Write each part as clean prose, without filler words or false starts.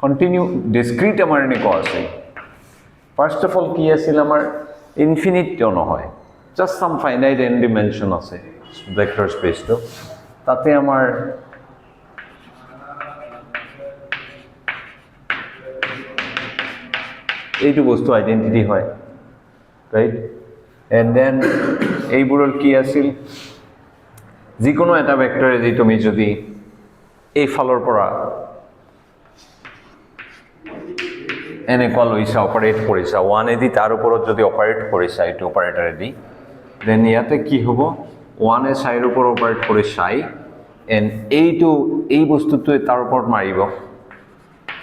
Continue ডিসক্ৰিট আমাৰ এনেকুৱা আছে ফাৰ্ষ্ট অফ অল কি আছিল আমাৰ ইনফিনিট কিয় নহয় জাষ্ট সাম ফাইনাইট এন ডিমেনশ্যন আছে ভেক্টৰ স্পেচটো তাতে আমাৰ এইটো বস্তু আইডেন্টিটি হয় ৰাইট এণ্ড দেন এইবোৰৰ কি আছিল যিকোনো এটা ভেক্টৰে যি তুমি যদি এই ফালৰ পৰা এনেকুৱা লৈছা অপাৰেট কৰিছা ওৱান এদি তাৰ ওপৰত যদি অপাৰেট কৰিছা এইটো অপাৰেটৰেদি দেন ইয়াতে কি হ'ব ওৱানে চাইৰ ওপৰত অপাৰেট কৰি চাই এণ্ড এইটো এই বস্তুটোৱে তাৰ ওপৰত মাৰিব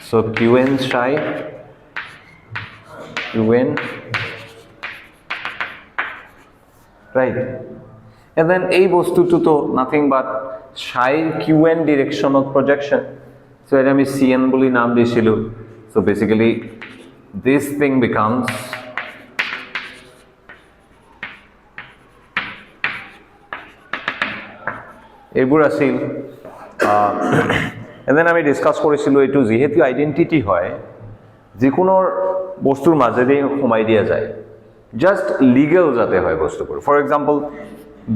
চ' QN চাই QN right and then এই বস্তুটো nothing but psi QN direction of projection so এটা আমি CN বুলি নাম দিছিলো so basically this thing becomes এইবোৰ আছিল and then আমি ডিসকাস কৰিছিলো এইটো যেহেতু আইডেন্টিটি হয় যিকোনো বস্তুৰ মাজেদি সোমাই দিয়া যায় just legal যাতে হয় বস্তুবোৰ ফৰ এক্সাম্পল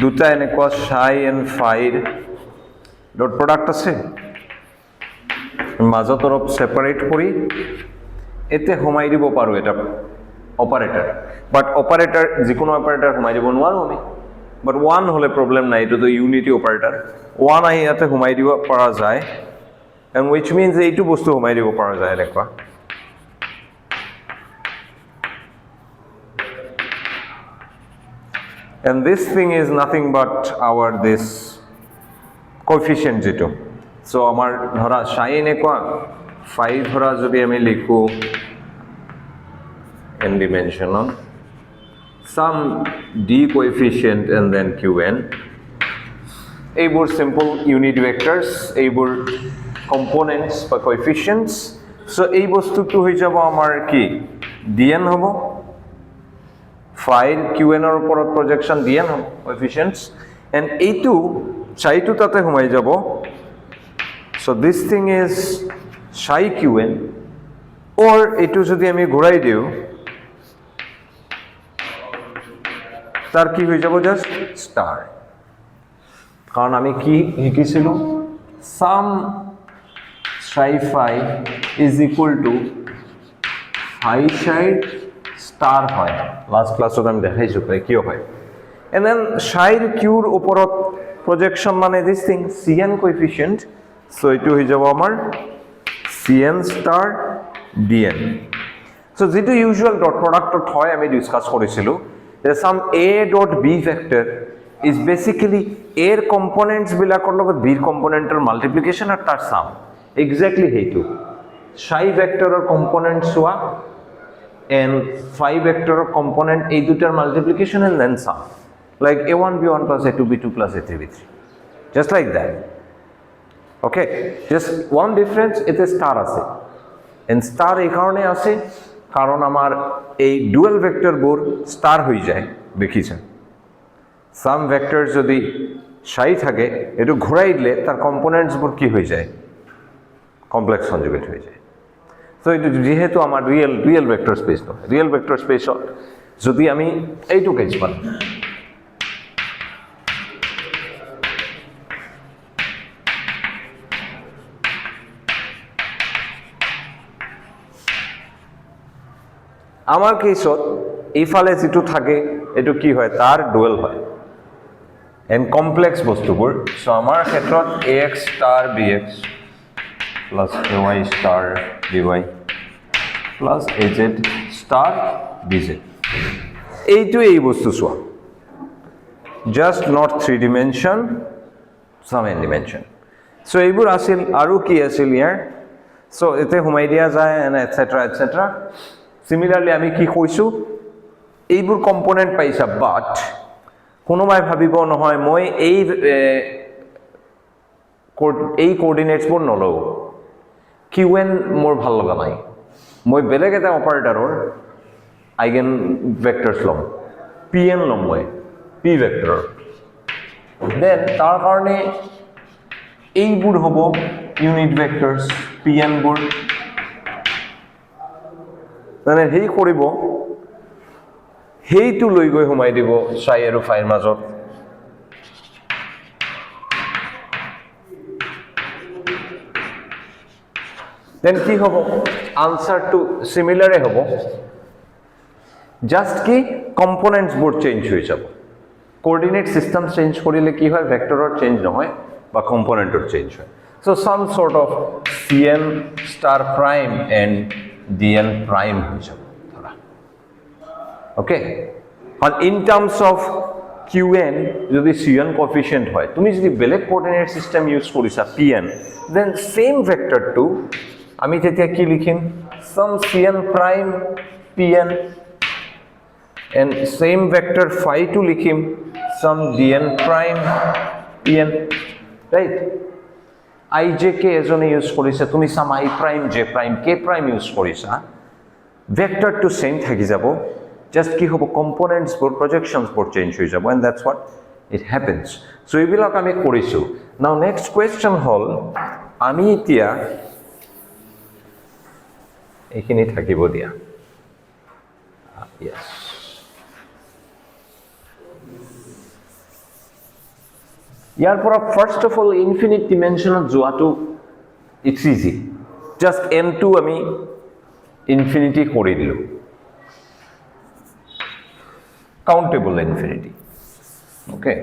দুটা এনেকুৱা psi and phi dot product আছে মাজত অলপ সেপাৰেট কৰি এতে সোমাই দিব পাৰো এটা অপাৰেটৰ বাট অপাৰেটৰ যিকোনো অপাৰেটৰ সোমাই দিব নোৱাৰো আমি বাট ওৱান হলে প্ৰবলেম নাই এটো তো ইউনিটি অপাৰেটৰ ওৱান আহি ইয়াতে সোমাই দিব পৰা যায় and which means এইটো বস্তু সোমাই দিব পৰা যায় এনেকুৱা and this thing is nothing but our this coefficient যেটো so আমাৰ ধৰা psi এনেকুৱা phi ধৰা যদি আমি লিখো n dimension on some d coefficient and then qn এইবোৰ simple unit vectors এইবোৰ components বা coefficients so এই বস্তুটো হৈ যাব আমাৰ কি dn হ'ব phi qn or ওপৰত projection dn হ'ব coefficients and এইটো psi টো তাতে সোমাই যাব so this thing is psi qn or এইটো যদি আমি ঘূৰাই দিও তার কি হৈ যাব জাস্ট স্টার কারণ আমি কি লিখিছিলো sum psi phi is equal to phi psi star হয় লাস্ট ক্লাসত আমি দেখাইছো কিয় হয় and then psi q ৰ ওপৰত projection মানে this thing cn coefficient so এটো হৈ যাব আমাৰ cn star dn so যেটো ইউজুয়াল ডট প্ৰডাক্টত হয় আমি ডিসকাস কৰিছিলো that some a dot b vector is basically a ৰ components বিলাকৰ লগত b ৰ componentৰ multiplication আৰু তাৰ sum exactly হেইটো psi vector ৰ components হোৱা and phi vector of component এই দুটাৰ multiplication and then sum like a1 b1 plus a2 b2 plus a3 b3 just like that okay just one difference it is star আছে and star এই কারণে আছে কারণ আমার এই ডুয়াল ভেক্টর বোৰ স্টাৰ হৈ যায় দেখিছেন সাম ভেক্টৰ যদি psi থাকে এটো ঘুৰাই দিলে তাৰ কম্পোনেন্টস বোৰ কি হৈ যায় কমপ্লেক্স কনজুগেট হৈ যায় so it যেহেতু আমার রিয়েল ভেক্টর স্পেস ন রিয়েল ভেক্টর স্পেসত যদি আমি এইটো কেস পাম আমার কেসত এইফালে যেটো থাকে এটো কি হয় তার ডুয়াল হয় এন্ড কমপ্লেক্স বস্তুবোৰ সো আমাৰ ক্ষেত্ৰত ax star bx plus ay star by plus az star bz এইটো এই বস্তু সোয়া just not 3 dimension some n dimension so এইবোৰ আছিল আৰু কি আছিল ইয়াৰ so এতে সোমাই দিয়া যায় and etc similarly আমি কি কৈছো এইবোৰ কম্পোনেন্ট পাইছা বাট কোনোবাই ভাবিব নহয় মই এই কোঅৰ্ডিনেটস বোৰ নলও qn মোৰ ভাল লগা নাই মই বেলেগ এটা অপাৰেটৰৰ আইগেন ভেক্টৰস লম pn লম মই p ভেক্টৰ দেন তাৰ কাৰণে এইবোৰ হ'ব ইউনিট ভেক্টৰস pn বোৰ মানে হেই কৰিব হেইটো লৈ গৈ সোমাই দিব চাই আৰু ফাইৰ মাজত দেন কি হ'ব আনসাৰটো সিমিলাৰে হ'ব জাস্ট কি কম্পোনেন্টস বোৰ চেঞ্জ হৈ যাব কোঅৰ্ডিনেট সিস্টেম চেঞ্জ কৰিলে কি হয় ভেক্টৰৰ চেঞ্জ নহয় বা কম্পোনেন্টৰ চেঞ্জ হয় so some sort of cn star prime and dn prime হৈ যাব ধৰা ওকে আর ইন টার্মস অফ qn যদি cn কোএফিশিয়েন্ট হয় তুমি যদি বেলেগ কোঅর্ডিনেট সিস্টেম ইউজ কৰিছা pn দেন সেম ভেক্টৰটো আমি তেতিয়া কি লিখিম some cn prime pn and same vector phi to likhim some dn prime pn right ijk ezone use korise tumi some I prime j prime k prime use korisa vector to same thaki jabo just ki hobo components bor projections bor change hoi jabo and that's what it happens so ebilak ami korisu now next question hol ami etia ekhini thakibo dia yes ইয়াৰ পৰা first of all infinite ডিমেনশনত যোৱাটো it's easy just n2 আমি infinity কৰি দিলো countable infinity okay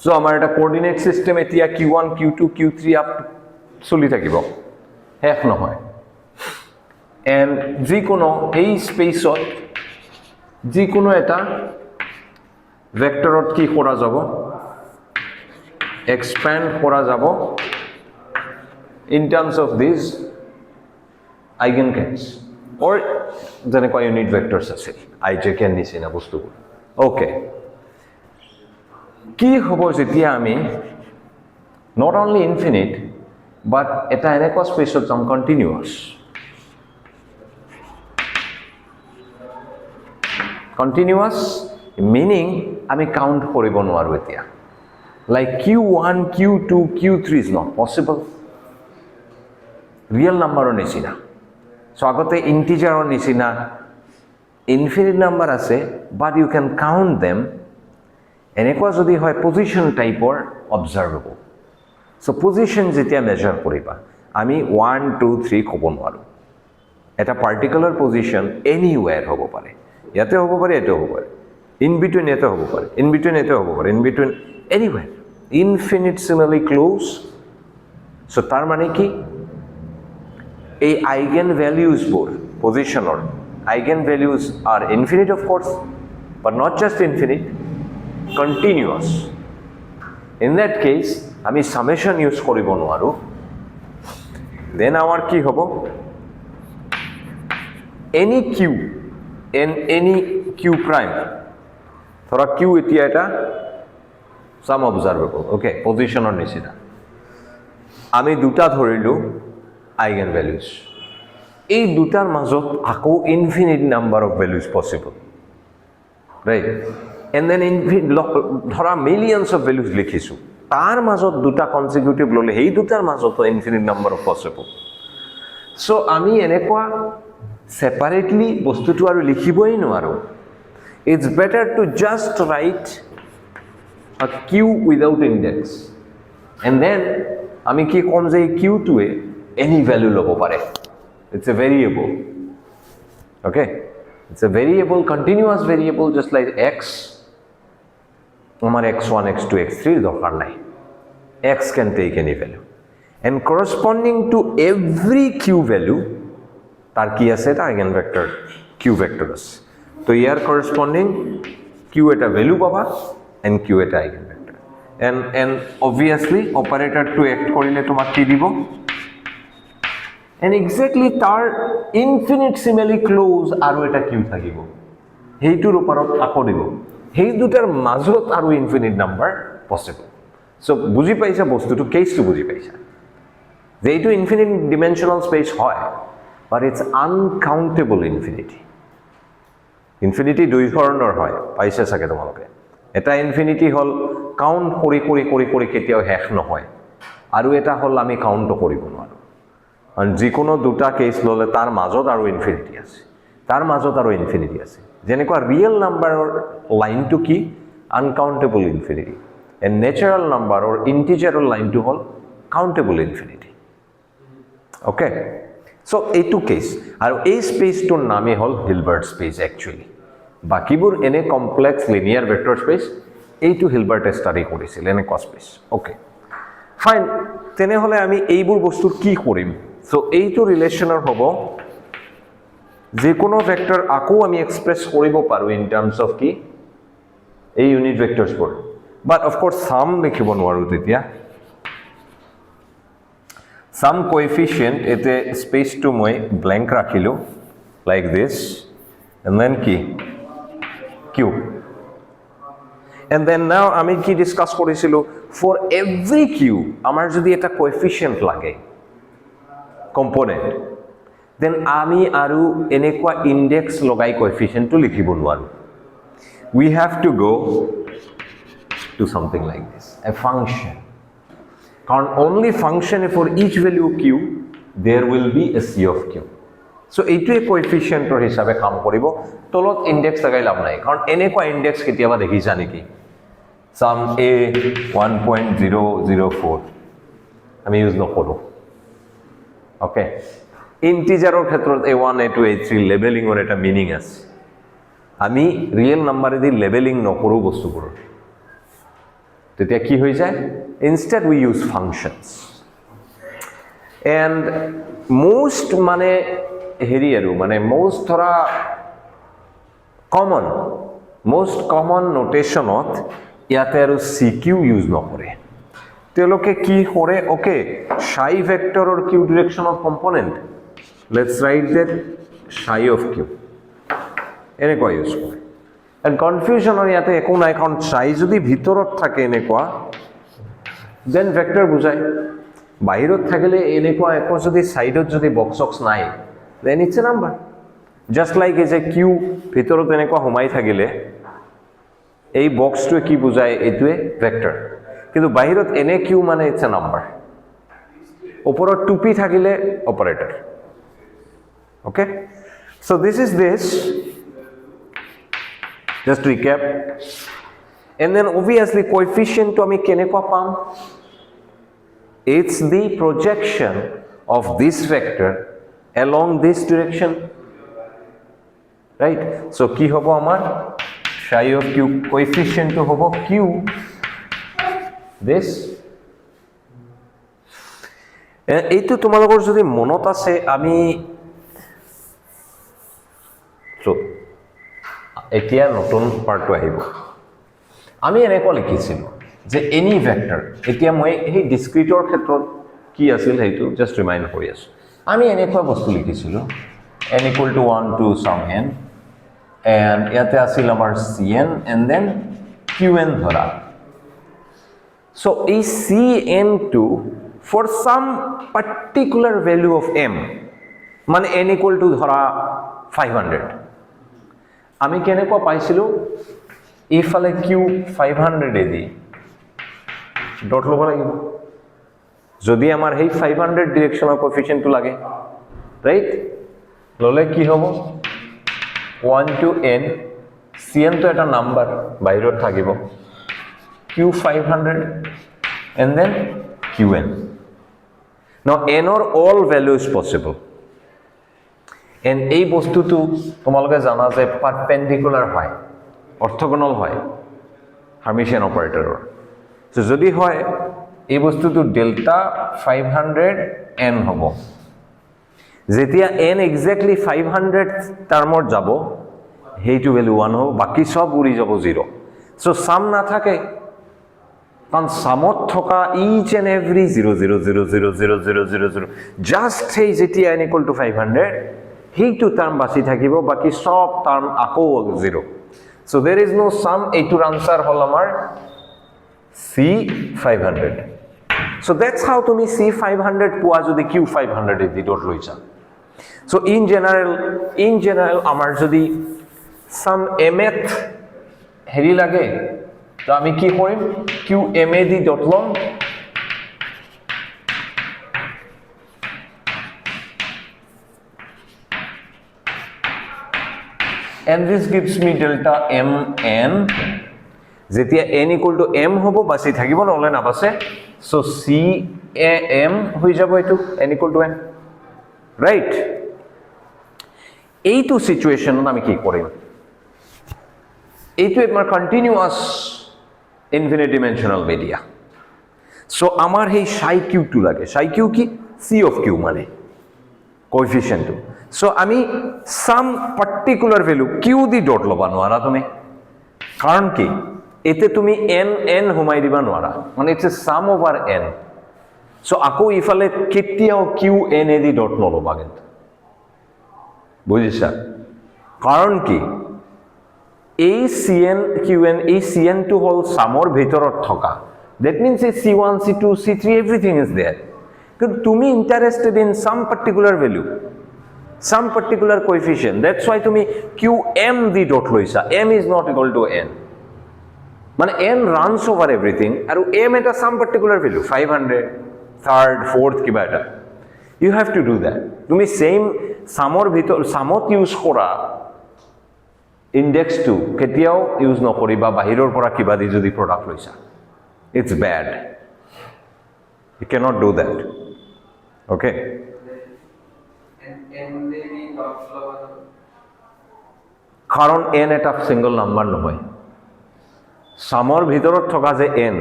so আমাৰ এটা coordinate system এতিয়া q1 q2 q3 up চলি থাকিব হেক নহয় এন্ড যিকোনো এই স্পেসত যিকোনো এটা ভেক্টরত কি করা যাব expand করা যাব in terms of these eigenvectors or যেনেকুৱা ইউনিট ভেক্টৰস আছে ijk এৰ নিচিনা বস্তুবোৰ ওকে কি হ'ব যেতিয়া আমি not only infinite but এটা এনেকুৱা স্পেসত যাম continuous meaning আমি কাউন্ট কৰিব নোৱাৰো এতিয়া like q1 q2 q3 is not possible real numberৰ নিচিনা সো আগতে ইন্টিজাৰৰ নিচিনা ইনফিনিট নাম্বাৰ আছে but you can count them এনেকুৱা যদি হয় পজিশন টাইপৰ অবজাৰ্ভেবল সো পজিশন যেতিয়া মেজাৰ কৰিবা আমি 1 2 3 ক'ব নোৱাৰো এটা পাৰ্টিকুলাৰ পজিশন এনিওয়্যাৰ হ'ব পাৰে ইয়াতে হ'ব পাৰে এতে হ'ব পাৰে in between এতে হ'ব পাৰে in between এতে হ'ব পাৰে in between anywhere infinitesimally close so tar mane ki ei eigen values bor position or eigen values are infinite of course but not just infinite continuous in that case ami summation use koribo noaru then amar ki hobo any q and any q prime thora q etia eta some observable okay position or nisina ami duta dhorilu eigen values ei dutar majot ako infinite number of values possible right and then dhora millions of values likhisu tar majot duta consecutive lole hei dutar majot infinite number of possible so ami enekwa separately bostutu aru likhiboi noaru it's better to just write a q without index and then ami ki kom je q2 e any value lobo pare it's a variable okay it's a variable continuous variable just like x amar x1 x2 x3 dorkar nai x can take any value and corresponding to every q value tar ki ase ta eigen vector q vector ase to here corresponding q eta value paba and q eta eigen vector and obviously operator to act korile tomar ki dibo and exactly tar infinitesimally close aru eta q thakibo heitur oparot ako dibo hei dutar majot aru infinite number possible so buji paisa bostu to case to buji paisa they to infinite dimensional space hoy but it's uncountable infinity infinity দুই ধৰণৰ হয় পাইছে সাকে তোমালোকে এটা infinity হল count কৰি কৰি কৰি কৰি কেতিয়াও শেষ নহয় আৰু এটা হল আমি কাউন্ট কৰিব নোৱাৰো আৰু যিকোনো দুটা কেছ ল'লে তাৰ মাজত আৰু ইনফিনিটি আছে, তাৰ মাজত আৰু ইনফিনিটি আছে। যেনেকুৱা ৰিয়েল নাম্বাৰৰ লাইনটো কি আনকাউণ্টেবল ইনফিনিটি, এণ্ড নেচাৰেল নাম্বাৰৰ ইণ্টিজাৰৰ লাইনটো হ'ল কাউণ্টেবল ইনফিনিটি। অ'কে, চ' এইটো কেছ, আৰু এই স্পেচটোৰ নামেই হ'ল হিলবাৰ্ট স্পেচ একচুৱেলি। বাকীবোৰ এনে কমপ্লেক্স লিনিয়াৰ ভেক্টৰ স্পেচ, এইটো হিলবাৰ্টে ষ্টাডি কৰিছিল এনেকুৱা স্পেচ। অ'কে ফাইন, তেনেহ'লে আমি এইবোৰ বস্তুৰ কি কৰিম? চ' এইটো ৰিলেশ্যনৰ হ'ব যিকোনো ভেক্টৰ আকৌ আমি এক্সপ্ৰেছ কৰিব পাৰোঁ ইন টাৰ্মছ অফ কি এই ইউনিট ভেক্টৰ্ছবোৰ, বাট অফক'ৰ্ছ চাম লিখিব নোৱাৰোঁ তেতিয়া। চাম কোএফিচিয়েণ্ট এতে স্পেচটো মই ব্লেংক ৰাখিলোঁ লাইক দিছ, এণ্ড দেন কি কিউ, এণ্ড দেন নাও আমি কি ডিছকাছ কৰিছিলোঁ, ফৰ এভৰি কিউ আমাৰ যদি এটা কোএফিচিয়েণ্ট লাগে কম্পনেণ্ট, দেন আমি আৰু এনেকুৱা ইণ্ডেক্স লগাই কোএফিচিয়েণ্টটো লিখিব নোৱাৰোঁ। We have to go to something like this, a function. কাৰণ only function for each value q, there will be a c of q. So এইটোৱে কোএফিচিয়েণ্টৰ হিচাপে কাম কৰিব, তলত ইণ্ডেক্স লগাই লাভ নাই, কাৰণ এনেকুৱা ইণ্ডেক্স কেতিয়াবা দেখিছা নেকি? Sum a 1.004 আমি ইউজ নকৰোঁ। অ'কে, ইণ্টিজাৰৰ ক্ষেত্ৰত a1 a2 a3 লেবেলিঙৰ এটা মিনিং আছে, আমি ৰিয়েল নাম্বাৰেদি লেবেলিং নকৰোঁ বস্তুবোৰৰ, তেতিয়া কি হৈ যায়, instead we use functions. And most মানে হেৰি আৰু মানে মষ্ট ধৰা মষ্ট কমন নোটেশ্যনত ইয়াতে আৰু চি কিউ ইউজ নকৰে, তেওঁলোকে কি কৰে, অ'কে সাই ভেক্টৰৰ কিউ ডিৰেকশ্যনৰ component, let's write that psi of Q, এনেকুৱা ইউজ কৰে। এণ্ড কনফিউশ্যনৰ ইয়াতে একো নাই, কাৰণ সাই যদি ভিতৰত থাকে এনেকুৱা দেন ভেক্টৰ বুজায়, বাহিৰত থাকিলে এনেকুৱা একো যদি চাইডত যদি বক্স নাই then it's a number. Just like এই যে কিউ ভিতৰত এনেকুৱা সোমাই থাকিলে এই বক্সটোৱে কি বুজায়, এইটোৱে ভেক্টৰ, কিন্তু বাহিৰত এনে কিউ মানে ইটছ এ নাম্বাৰ, ওপৰত টুপি থাকিলে operator. Okay, so' this is this, just to recap, and then obviously coefficient to আমি কেনেকুৱা পাম, it's the projection of this vector along this direction, right? So কি হ'ব আমাৰ psi of q, coefficient to হ'ব q, this, এইটো তোমালোকৰ যদি মনত আছে আমি এতিয়া নতুন পাৰ্টটো আহিব, আমি এনেকুৱা লিখিছিলোঁ যে এনি ভেক্টৰ, এতিয়া মই সেই ডিসক্ৰিটৰ ক্ষেত্ৰত কি আছিল সেইটো জাষ্ট ৰিমাইণ্ড কৰি আছোঁ। আমি এনেকুৱা বস্তু লিখিছিলোঁ n equal to 1 to some n, and ইয়াতে আছিল আমাৰ cn and then qn ধৰা। So এই cn টো for some particular value of m, মানে n equal to ধৰা 500, আমি কেনেকুৱা পাইছিলোঁ, এইফালে কিউ 500 দি ডট ল'ব লাগিব যদি আমাৰ সেই 500 ডিৰেকশ্যনৰ কোএফিচিয়েণ্টটো লাগে, ৰাইট? ল'লে কি হ'ব, 1 to n, cn তো এটা নাম্বাৰ বাহিৰত থাকিব, q 500 and then qn. Now n or all values possible, and এই বস্তুটো তোমালোকে জানা যে পারপেন্ডিকুলার হয়, অর্থগোনাল হয় হার্মিশিয়ান অপাৰেটৰৰ। সো যদি হয় এই বস্তুটো ডেল্টা 500 n হ'ব, যেতিয়া n এক্স্যাক্টলি 500 টার্মত যাব সেইটো ভ্যালু 1 হ'ব, বাকি সব উৰি যাব 0। সো সাম নাথাকে, কারণ সামত থকা ইচ এন্ড এভরি 0 0 0 0 0 0 0 0, জাস্ট সেই যেতিয়া n equal to 500 সেইটো টার্ম বাছি থাকিব, বাকি সব টার্ম আকৌ 0। So there is know some, এইটোৰ আনসাৰ হল আমাৰ C500। সো দ্যাটস হাউ তুমি C500 পোৱা যদি Q500 দি ডট লৈছা। সো ইন জেনাৰেল আমাৰ যদি সাম mth হেৰি লাগে তো আমি কি কৰিম, QMA দি ডট লম, and this gives me delta mn যেতিয়া n equal to m হ'ব বাছি থাকিব নহলে না বাছে so c a m হৈ যাব এটো n equal to n right এইটো সিচুয়েশনত আমি কি কৰিম এইটো আমাৰ continuous infinite dimensional media so আমার এই psi q টু লাগে psi q কি c of q মানে কোএফিশিয়েন্ট টু সো আমি সাম পার্টিকুলার ভ্যালু q দি ডট লবা নোৱাৰা তুমি কাৰণ কি এতে তুমি n n হুমাই দিবা নোৱাৰা মানে it's a sum over n so আকো ইফালে কেতিয়াও q n এ দি ডট নলবা কিন্তু বুঝিছা কারণ কি এই cn qn এই cn টু হল সামৰ ভিতৰত থকা that means c1 c2 c3 everything is there কিন্তু তুমি interested in some particular value some particular coefficient that's why তুমি qm দি ডট লৈছা m is not equal to n মানে n runs over everything আৰু m এটা some particular value 500 third fourth কিবা এটা you have to do that তুমি same সামৰ ভিতৰ সামত use কৰা index to কেতিয়াও ইউজ নকৰিবা বাহিৰৰ পৰা কিবা দি যদি প্ৰডাক্ট লৈছা it's bad you cannot do that okay কাৰণ n এটা সিঙ্গল নাম্বাৰ নহয় সামৰ ভিতৰত থকা যে n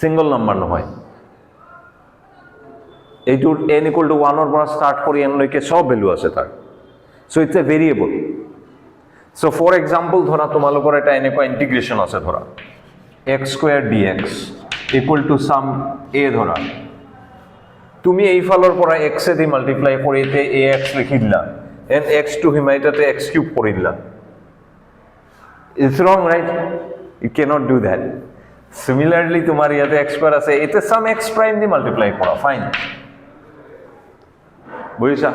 সিঙ্গল নাম্বাৰ নহয় এইটো n equal to 1 ৰ পৰা স্টাৰ্ট কৰি n লৈকে সব ভ্যালু আছে তাৰ so it's a variable so for example ধৰা তোমালোকৰ এটা এনেকুৱা ইন্টিগ্ৰেশন আছে ধৰা x square dx equal to sum a ধৰা তুমি এই ফালৰ পৰা x এ দি মাল্টিপ্লাই কৰি তে ax লিখি দিলা and x to হিমাইটাতে x cube কৰি দিলা it's wrong right you cannot do that similarly তোমার ইয়াতে x square আছে এতে sum x prime দি মাল্টিপ্লাই কৰা fine বুঝিছা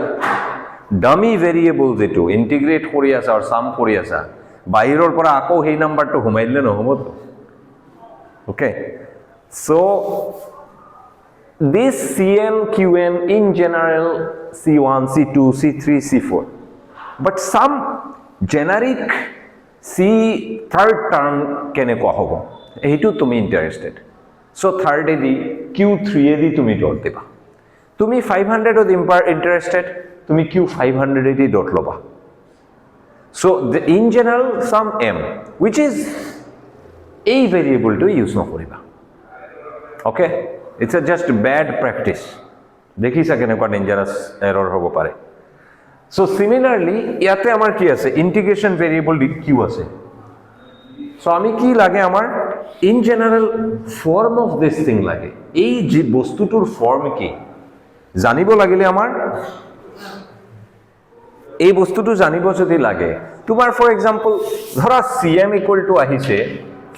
ডামি ভেৰিয়েবল যেটো ইন্টিগ্ৰেট কৰি আছে আৰু সাম কৰি আছে বাহিৰৰ পৰা আকৌ সেই নাম্বাৰটো ঘুমাইলে নহব তো okay so this cn qn in general c1 c2 c3 c4 but some generic c third term কেনেকুৱা হ'ব এইটো তুমি ইন্টারেস্টেড so third এ দি q3 এ দি তুমি ডট দিবা তুমি 500 অত ইন্টারেস্টেড তুমি q500 এ দি ডট লবা so the in general sum m which is a variable to use নকৰিবা okay it's a just bad practice দেখিছা কেনেকুৱা ডেঞ্জাৰাস এৰৰ হ'ব পাৰে so similarly ইয়াতে আমাৰ কি আছে ইন্টিগ্ৰেশন ভেৰিয়েবল q আছে so আমি কি লাগে আমাৰ in general form of this thing লাগে এই যে বস্তুটোৰ ফৰ্ম কি জানিব লাগিলে আমাৰ এই বস্তুটো জানিব যদি লাগে তোমাৰ ফৰ এক্সাম্পল ধৰা cm equal to আহিছে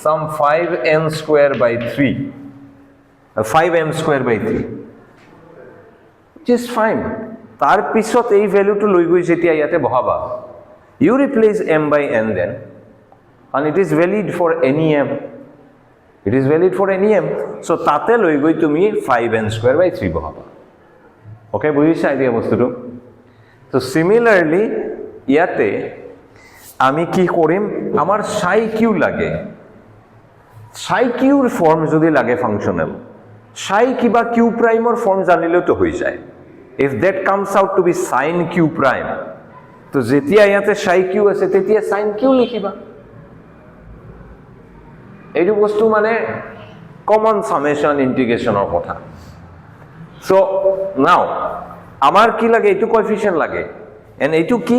some 5n square by 3 5m square by 3 which is fine তার পিছত এই ভ্যালুটো লৈ গৈ যেতিয়া ইয়াতে বহাবা you replace m by n then and it is valid for any m it is valid for any m so তাতে লৈ গৈ তুমি 5n square by 3 বহাবা okay বুঝিছা আইডিয়া বস্তুটো so similarly ইয়াতে আমি কি কৰিম আমাৰ psi q লাগে psi q ৰ ফৰ্ম যদি লাগে ফাংশনাল psi কিবা q প্ৰাইমৰ ফর্ম জানিলেও তো হৈ যায় if that comes out to be sin q prime তো যেতিয়া ইয়াতে psi q আছে তেতিয়া sin q লিখিবা এইটো বস্তু মানে কমন সামেশন ইন্টিগ্ৰেশনৰ কথা so now আমাৰ কি লাগে এইটো কোএফিশিয়েন্ট লাগে এন্ড এইটো কি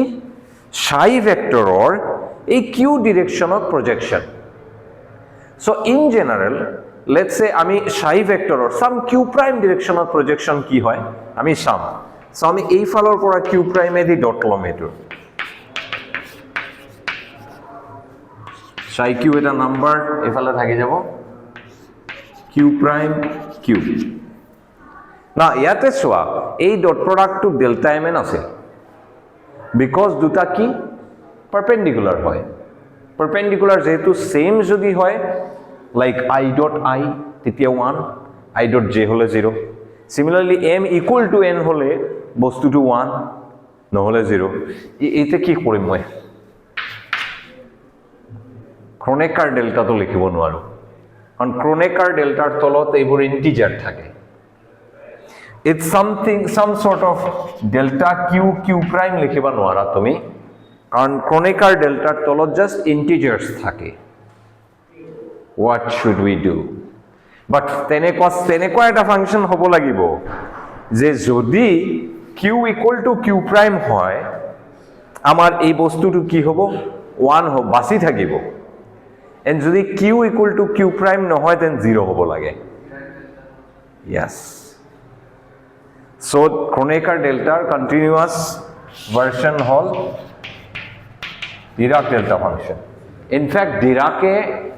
psi ভেক্টৰৰ এই q ডিৰেকশনত প্ৰজেকশন so in general let's say আমি psi ভেক্টৰৰ some q prime ডিৰেকশনত প্ৰজেকশন কি হয় আমি সাম so আমি এই ফালৰ পৰা q prime এ দি ডট লম এটো psi q এটা নাম্বার এফালে থাকি যাব q prime q না ইয়াতে সোয়া এই ডট প্রোডাক্ট টু ডেল্টা mn আছে বিকজ দুটা কি পারপেন্ডিকুলার হয় পারপেন্ডিকুলার যেহেতু সেম যদি হয় লাইক i ডট i তেতিয়া 1 i ডট j হলে 0 similarly m equal to n হলে বস্তুটো 1 নহলে 0 এইতে কি কৰিম মই ক্ৰনেকাৰ ডেল্টাটো লিখিব নোৱাৰো কাৰণ ক্ৰনেকাৰ ডেল্টাৰ তলত এইবোৰ ইন্টিজাৰ থাকে it's some sort of delta q prime লিখিব নোৱাৰা তুমি কাৰণ ক্ৰনেকাৰ ডেল্টাৰ তলত জাস্ট ইন্টিজাৰ্স থাকে what should we do but তেনেকুৱা এটা ফাংশন হ'ব লাগিব যে যদি q equal to q prime হয় আমাৰ এই বস্তুটো কি হ'ব 1 হ'ব বাছি থাকিব and যদি q equal to q prime নহয় then 0 হ'ব লাগে yes so Kronecker delta continuous version hall Dirac delta function in fact Dirac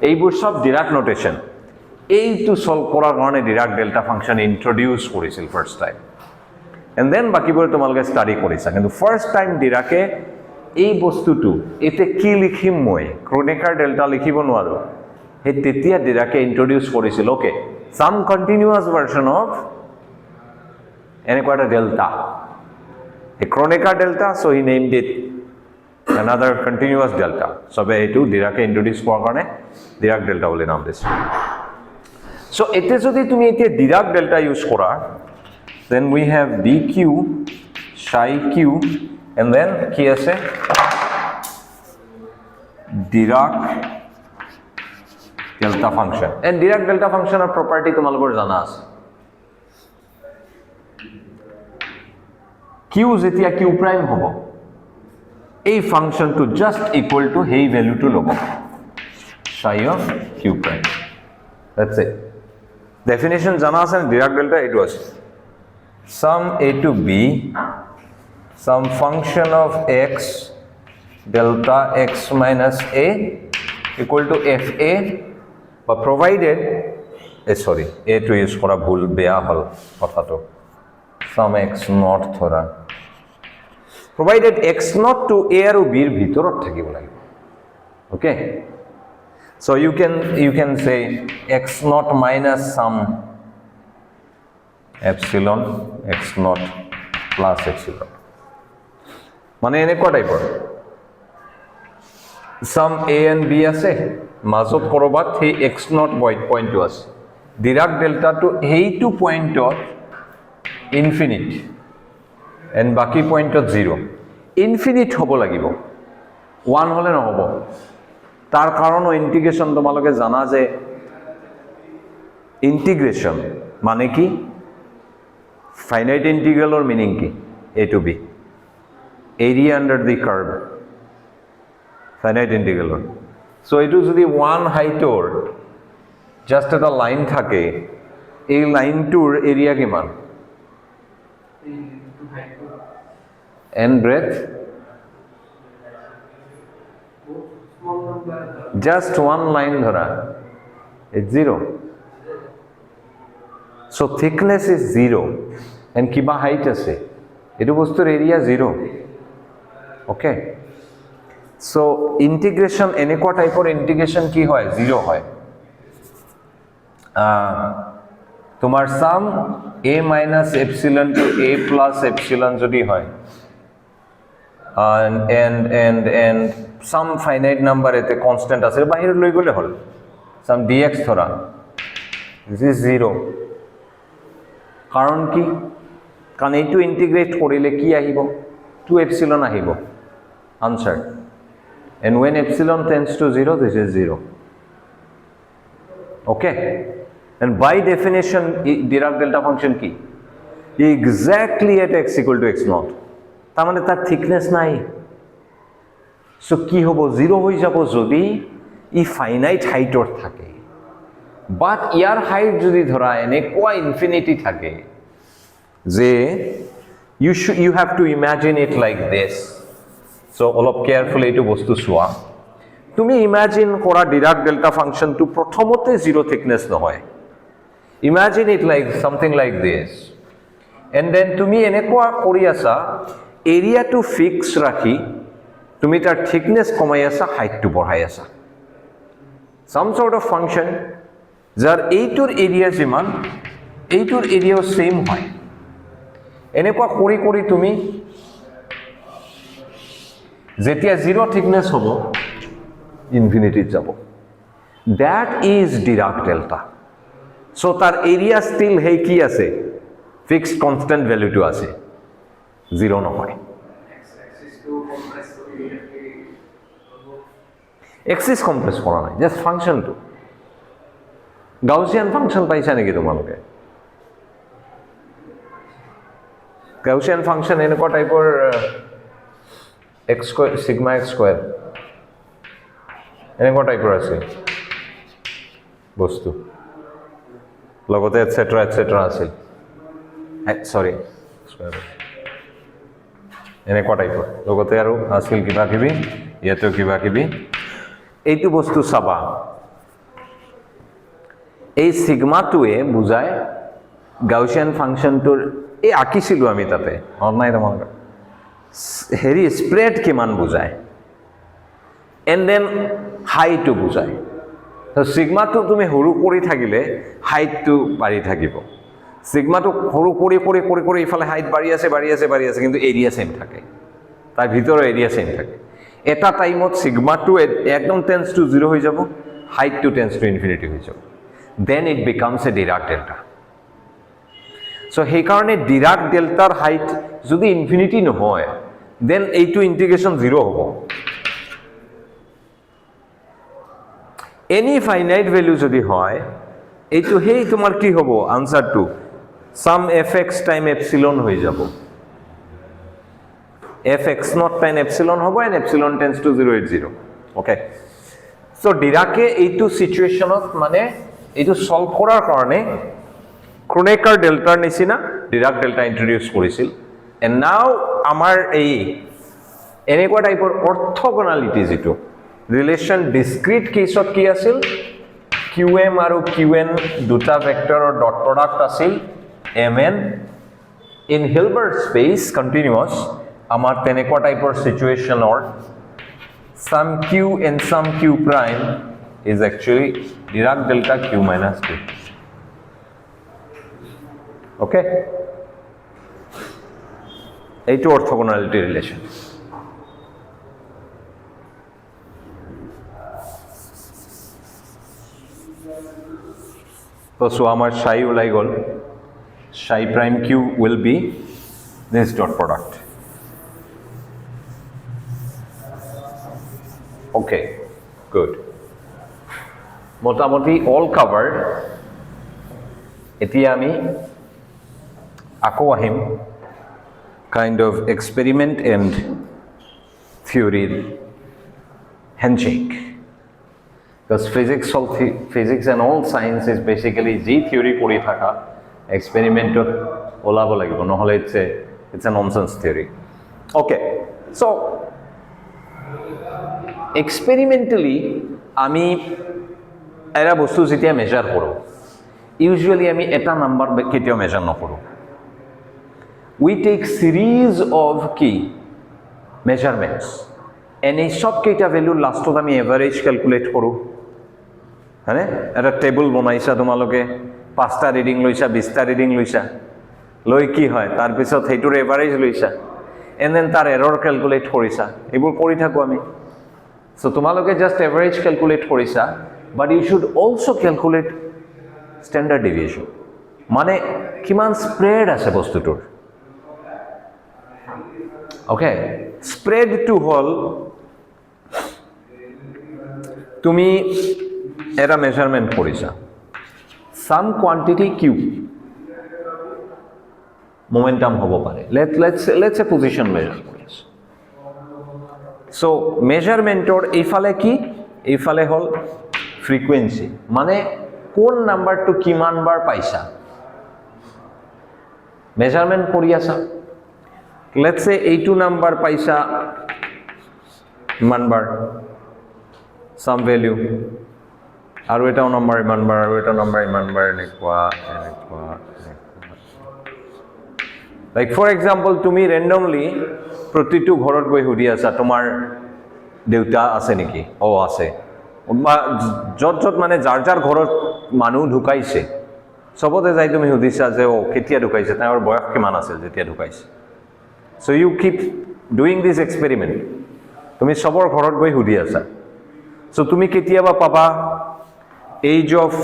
এইবোৰ সব Dirac notation এই to solve কৰাৰ কাৰণে Dirac delta function introduce কৰিছিল first time and then বাকিবোৰ তোমালোকে স্টাডি কৰিছা কিন্তু first time Dirac এই বস্তুটো এতে কি লিখিম মই Kronecker delta লিখিব নোৱাৰো হে তেতিয়া Dirac introduce কৰিছিল okay some continuous version of এনেকুৱা delta a Kronecker delta so he named it another continuous delta so এইটো Dirac introduce কৰাৰ কাৰণে Dirac delta বুলি নাম দিছে so এতে যদি তুমি এতে Dirac delta use কৰা then we have dq psi q and then কি আছে Dirac delta function and Dirac delta function of property তোমালোকৰ জানা আছে q যেতিয়া q prime হ'ব এই ফাংশন টু জাস্ট ইকুয়াল টু হেই ভ্যালু টু লব psi of q prime that's it definition জানা আছে Dirac delta it was some a to b some function of x delta x minus a equal to fa but provided sorry a to use করা ভুল বেয়া হল কথাটো some x not ধরা provided x not to a আৰু b ৰ ভিতৰত থাকিব লাগিব okay so you can say x not minus some epsilon x not plus epsilon মানে এনেকুৱা টাইপৰ some a and b আছে মাজত কৰবাত সেই x not পইণ্টটো আছে Dirac delta to এইটো পইণ্টত infinite and বাকি পইণ্টত 0 infinite হ'ব লাগিব 1 হলে নহব তাৰ কাৰণ ইন্টিগ্ৰেশন তোমালোকে জানা যে ইন্টিগ্ৰেশন মানে কি ফাইনাইট ইন্টিগ্ৰেলৰ মিনিং কি a to b area under the curve finite ইন্টিগ্ৰেলৰ সো এটো যদি 1 হাইটৰ জাস্ট এটা লাইন থাকে এই লাইনটোৰ এৰিয়া কিমান and breadth just one line dhara it's 0 so thickness is 0 and kiba height ase etu bostur area 0 okay so integration enekwa type or integration ki hoy 0 hoy তোমার sum a minus epsilon to a plus epsilon jodi hoy and some finite number ete constant ase bahir loi gole hol some dx thora this is 0 karon ki kan eitu integrate korile ki ahibo 2 epsilon ahibo answer and when epsilon tends to 0 this is 0 okay and by definition Dirac delta function ki exactly at x equal to x naught তার মানে তার thickness নাই so কি হবো 0 হই যাব যদি ই finite হাইটৰ থাকে বাট ইয়াৰ হাইট যদি ধৰা এনেকুৱা ইনফিনিটি থাকে যে you have to imagine it like this so অলপ কেয়ারফুলি এটো বস্তু চোৱা তুমি ইমাজিন কৰা Dirac delta function টু প্ৰথমতে 0 থিকনেস নহয় imagine it like something like this and then তুমি এনেকুৱা কৰি আছা area to fix rakhi tumi tar thickness komai asa height to borhai asa some sort of function jar eitur area jiman eitur area same hoy enekwa kori kori tumi jetia zero thickness hobo infinity jabo that is Dirac delta so তার area steel সেই কি আছে fixed constant ভ্যালুটো আছে zero নহয় axis complex কৰা নাই just ফাংশনটো Gaussian function পাইছা নেকি তোমালোকে গাউসিয়ান ফাংশন এনেকুৱা টাইপৰ x square sigma x square এনেকুৱা টাইপৰ আছে বস্তু লগতে এটসেট্ৰা এটসেট্ৰা আছে সৰি স্কয়াৰ এনেকুৱা টাইপৰ লগতে আৰু আছিল কিবা কিবি ইয়াতেও কিবা কিবি এইটো বস্তু চাবা এই সিগমাটোৱে বুজায় গাউসিয়ান ফাংশনটোৰ এই আঁকিছিলোঁ আমি তাতে মনত নাই তোমালোকৰ হেৰি স্প্ৰেড কিমান বুজায় এণ্ড দেন হাইটটো বুজায় সিগমাটো তুমি সৰু কৰি থাকিলে হাইটটো বাঢ়ি থাকিব সিগমাটো সৰু কৰি কৰি কৰি কৰি ইফালে হাইট বাঢ়ি আছে বাঢ়ি আছে বাঢ়ি আছে কিন্তু এৰিয়া সেম থাকে তাৰ ভিতৰৰ এৰিয়া সেম থাকে এটা টাইমত সিগমাটো একদম টেন্স টু জিৰ' হৈ যাব হাইটটো টেন্স টু ইনফিনিটি হৈ যাব then it becomes a Dirac delta so সেইকাৰণে ডিৰাক ডেল্টাৰ হাইট যদি ইনফিনিটি নহয় দেন এইটো ইন্টিগ্ৰেশন জিৰ' হ'ব এনি ফাইনাইট ভ্যালু যদি হয় এইটো হেই তোমাৰ কি হ'ব আনসারটো সাম fx টাইম এপসিলন হৈ যাব fx নট টাইম এপসিলন হ'ব and epsilon tends to 0 at 0 okay so ডিরাকে এইটো সিচুয়েশনত মানে এইটো সলভ কৰাৰ কাৰণে ক্ৰোনেকাৰ ডেল্টাৰ নিচিনা ডিৰাক ডেল্টা ইন্ট্ৰোডিউস কৰিছিল এন্ড নাও আমাৰ এই এনেকুৱা টাইপৰ অৰ্থগোনালিটি যেটো ৰিলেশন ডিসক্ৰিট কেসত কি আছিল QM আৰু QN দুটা ভেক্টৰৰ ডট প্ৰডাক্ট আছিল MN in Hilbert space continuous আমাৰ তেনেকুৱা টাইপৰ সিচুয়েশনৰ some Q and some Q prime is actually Dirac delta Q minus Q. Okay? এইটো অৰ্থগোনালিটি relation so our psi ulai gol psi prime q will be this dot product okay good motamoti all covered etia ami ako ahim kind of experiment and theory handshake because physics and all science is basically z theory pori thaka experiment olabo lagibo no hole it's a nonsense theory okay so experimentally ami era bostu jetia measure koro usually ami eta number ketio measure no koro we take series of key measurements and এই সব কেইটা value লাস্টত আমি average calculate কৰো হয়নে এটা table বনাইছা তোমালোকে 5টা ৰিডিং লইছা 20টা ৰিডিং লইছা লই কি হয় তাৰ পিছত হেইটোৰ এভাৰেজ লইছা এন্ড দেন তাৰ এৰৰ ক্যালকুলেট কৰিছা এইবোৰ কৰি থাকো আমি সো তোমালোকে জাস্ট এভাৰেজ ক্যালকুলেট কৰিছা but you should also calculate standard deviation মানে কিমান স্প্ৰেড আছে বস্তুটোৰ ওকে স্প্ৰেড টু হল তুমি এটা মেজাৰমেন্ট কৰিছা সাম কোয়ান্টিটি q মোমেন্টাম হ'ব পাৰে let's say পজিশন মেজাৰ কৰিছা সো মেজাৰমেন্টৰ এইফালে কি এইফালে হল ফ্ৰিকোয়েন্সি মানে কোন নাম্বাৰটো কিমান বাৰ পাইছা মেজাৰমেন্ট কৰি আছা let's say এইটো নাম্বাৰ পাইছা মান বাৰ some value আৰু এটা নাম্বাৰ ইমান বাৰ আৰু এটা নাম্বাৰ ইমান বাৰ এনেকুৱা like for example তুমি randomly প্ৰতিটো ঘৰত গৈ হুদি আছা তোমাৰ দেউতা আছে নেকি ও আছে যত যত মানে যাৰ যাৰ ঘৰত মানুহ ঢুকাইছে সবতে যাই তুমি হুদিছা যে ও কেতিয়া ঢুকাইছে তাৰ বয়স কিমান আছিল যেতিয়া ঢুকাইছে so you keep doing this experiment তুমি সবৰ ঘৰত গৈ হুদি আছা so তুমি কেতিয়াবা পাবা এজ অফ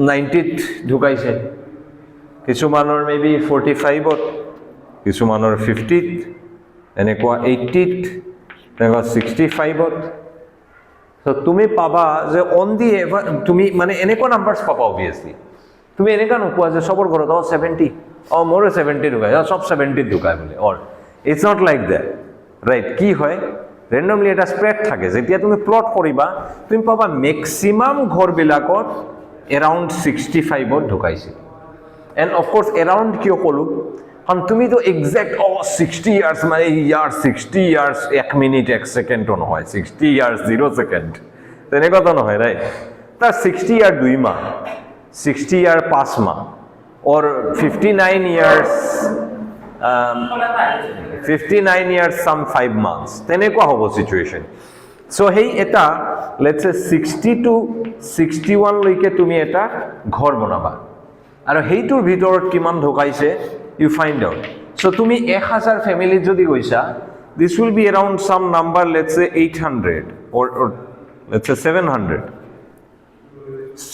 90ত ঢুকাইছে, কিছুমানৰ মেবি 45ত, কিছুমানৰ 50ত, এনেকুৱা 80ত, এনেকুৱা 65ত। তো তুমি পাবা যে অন দি এভাৰ তুমি মানে এনেকুৱা নাম্বাৰছ পাবা অবভিয়াছলি। তুমি এনেকুৱা নোপোৱা যে চবৰ ঘৰত 70, মোৰো 70 ঢুকাই, চব 70ত ঢুকাই বোলে, or it's not like that, right? কি হয়, ৰেণ্ডমলি এটা স্প্ৰেড থাকে। যেতিয়া তুমি প্লট কৰিবা তুমি পাবা মেক্সিমাম ঘৰবিলাকত এৰাউণ্ড 65ত ঢুকাইছিল। এণ্ড অফক'ৰ্ছ এৰাউণ্ড কিয় ক'লোঁ, কাৰণ তুমিতো এক্সেক্ট 60 ইয়াৰ্ছ মানে ইয়াৰ 60 ইয়াৰ্ছ 1 মিনিট 1 ছেকেণ্ডো নহয়, 60 ইয়াৰ্ছ 0 ছেকেণ্ড, তেনেকুৱাতো নহয়, ৰাইট? তাৰ 60 ইয়াৰ 2 মাহ, 60 ইয়াৰ 5 মাহ, অৰ 59 ইয়াৰ্ছ 59 ইয়াৰ্ছ সাম 5 মান্থছ, তেনেকুৱা হ'ব চিটুৱেশ্যন। চ' সেই এটা লেটছ চে 60 to 61 লৈকে তুমি এটা ঘৰ বনাবা, আৰু সেইটোৰ ভিতৰত কিমান ঢুকাইছে ইউ ফাইণ্ড আউট। চ' তুমি 1000 ফেমিলিত যদি গৈছা, দিছ উইল বি এৰাউণ্ড চাম নাম্বাৰ লেটছ চে 800 অৰ লেটছ চে 700।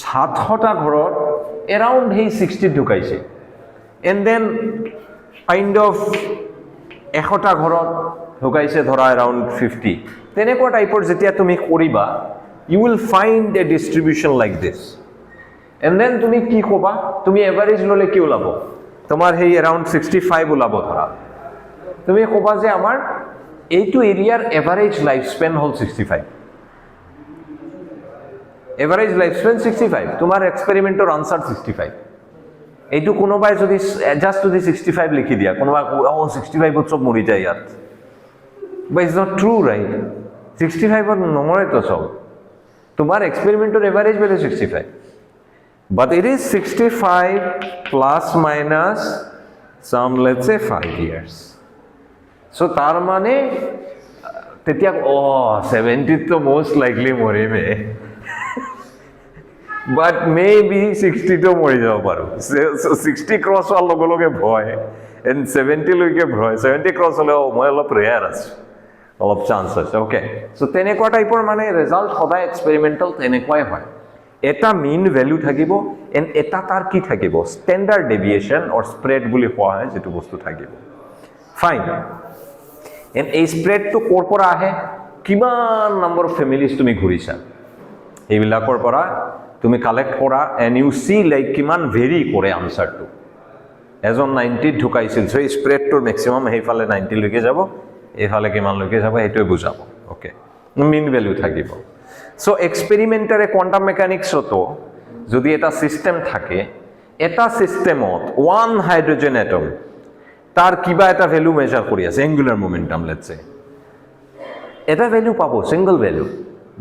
700টা ঘৰত এৰাউণ্ড সেই 60ত ঢুকাইছে। এণ্ড দেন কাইণ্ড অফ 100টা ঘৰত ঢুকাইছে ধৰা এৰাউণ্ড 50। তেনেকুৱা টাইপৰ যেতিয়া তুমি কৰিবা, you will find a distribution like this. And then তুমি কি ক'বা, তুমি এভাৰেজ ল'লে কি ওলাব, তোমাৰ সেই এৰাউণ্ড 65 ওলাব ধৰা। তুমি ক'বা যে আমাৰ এইটো এৰিয়াৰ এভাৰেজ লাইফ স্পেন হ'ল 65, এভাৰেজ লাইফ স্পেন 65, তোমাৰ এক্সপেৰিমেণ্টৰ আনচাৰ 65। এইটো কোনোবাই যদি জাষ্ট যদি 65 লিখি দিয়া, কোনোবাই 65ত চব মৰি যায় ইয়াত, but it's not true, right? 65ত নমৰেতো চব, তোমাৰ এক্সপেৰিমেণ্টৰ average value 65, but it is 65 plus minus some let's say 5 years. So' তাৰ মানে তেতিয়া 70ততো মষ্ট লাইকলি মৰিমে, বাট মে বি 60তো মৰি যাব পাৰোঁ। 60 ক্ৰছ হোৱাৰ লগে লগে ভয়, এণ্ড 70 লৈকে ভয়, 70 ক্ৰছ হ'লে মই অলপ ৰেয়াৰ আছোঁ, অলপ চান্স আছে। অ'কে, চ' তেনেকুৱা টাইপৰ মানে ৰিজাল্ট সদায় এক্সপেৰিমেণ্টেল তেনেকুৱাই হয়। এটা মেইন ভেলু থাকিব, এণ্ড এটা তাৰ কি থাকিব, ষ্টেণ্ডাৰ্ড ডেভিয়েশ্যন অৰ স্প্ৰেড বুলি কোৱা হয় যিটো বস্তু থাকিব। ফাইন, এণ্ড এই স্প্ৰেডটো ক'ৰ পৰা আহে, কিমান নম্বৰ অফ ফেমিলিজ তুমি ঘূৰিছা, এইবিলাকৰ পৰা তুমি কালেক্ট কৰা, এণ্ড ইউ চি লাইক কিমান ভেৰি কৰে আনচাৰটো। এজন 90ত ঢুকাইছিল, চ' এই স্প্ৰেডটোৰ মেক্সিমাম সেইফালে 90 লৈকে যাব, এইফালে কিমানলৈকে যাব সেইটোৱে বুজাব। অ'কে, মেইন ভেলু থাকিব। চ' এক্সপেৰিমেণ্টাৰে কোৱাণ্টাম মেকানিক্সতো যদি এটা ছিষ্টেম থাকে, এটা ছিষ্টেমত 1 হাইড্ৰজেন এটম তাৰ কিবা এটা ভেলু মেজাৰ কৰি আছে, এংগুলাৰ মোমেণ্টাম লেটছ চে, এটা ভেলু পাব, single value,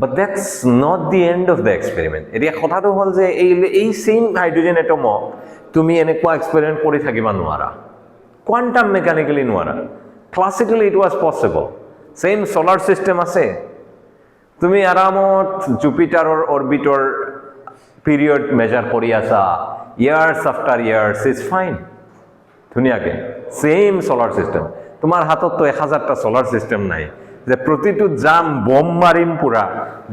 but that's not the end of the experiment. এতিয়া কথাটো হ'ল যে এই ছেইম হাইড্ৰজেন এটমক তুমি এনেকুৱা এক্সপেৰিমেণ্ট কৰি থাকিব নোৱাৰা, কোৱাণ্টাম মেকানিকেলি নোৱাৰা। Classically it was possible. Same solar system আছে, তুমি আৰামত জুপিটাৰৰ অৰ্বিটৰ পিৰিয়ড মেজাৰ কৰি আছা, years after years, is fine, ধুনীয়াকৈ ছেইম ছলাৰ ছিষ্টেম। তোমাৰ হাতততো 1000টা ছলাৰ ছিষ্টেম নাই যে প্ৰতিটো যাম বম মাৰিম পুৰা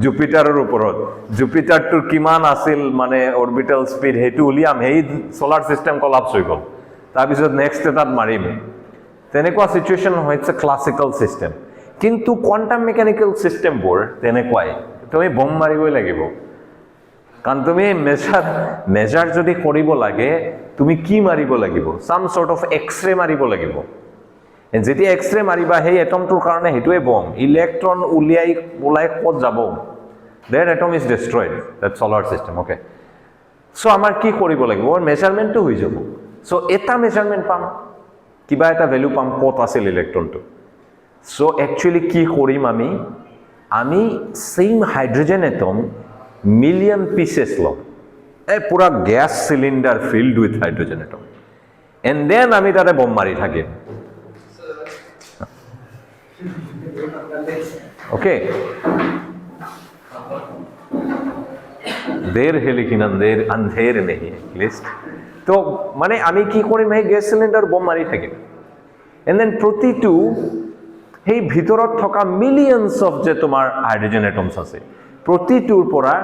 জুপিটাৰৰ ওপৰত, জুপিটাৰটোৰ কিমান আছিল মানে অৰ্বিটেল স্পীড সেইটো উলিয়াম, সেই ছলাৰ ছিষ্টেম কলাপছ হৈ গ'ল, তাৰপিছত নেক্সট এটাত মাৰিম। তেনেকুৱা চিটুৱেশ্যন হৈছে ক্লাছিকেল ছিষ্টেম। কিন্তু কোৱাণ্টাম মেকানিকেল ছিষ্টেমবোৰ তেনেকুৱাই, তুমি বম মাৰিবই লাগিব, কাৰণ তুমি মেজাৰ যদি কৰিব লাগে তুমি কি মাৰিব লাগিব, চাম চৰ্ট অফ এক্সৰে মাৰিব লাগিব। যেতিয়া এক্সৰে মাৰিবা সেই এটমটোৰ কাৰণে সেইটোৱে বম, ইলেক্ট্ৰন ওলাই ক'ত যাব, that atom is destroyed, that solar system. Okay, so' আমাৰ কি কৰিব লাগিব, মেজাৰমেণ্টটো হৈ যাব। চ' এটা মেজাৰমেণ্ট পাম, কিবা এটা ভেলু পাম ক'ত আছিল ইলেক্ট্ৰনটো। চ' একচুৱেলি কি কৰিম, আমি same hydrogen atom million pieces ল'ম, পুৰা gas cylinder filled with hydrogen atom, and then আমি তাতে বম মাৰি থাকিম। ओके, देर है लेकिन अंधेर नहीं है लिस्ट। तो माने आमी की करिम हे गैस सिलिंडार बम मारि থাকিম, एंड देन प्रतिटू हे ভিতৰত থকা মিলিয়নস অফ যে তোমাৰ হাইড্ৰোজেন এটমস আছে, প্ৰতিটোৰ পৰা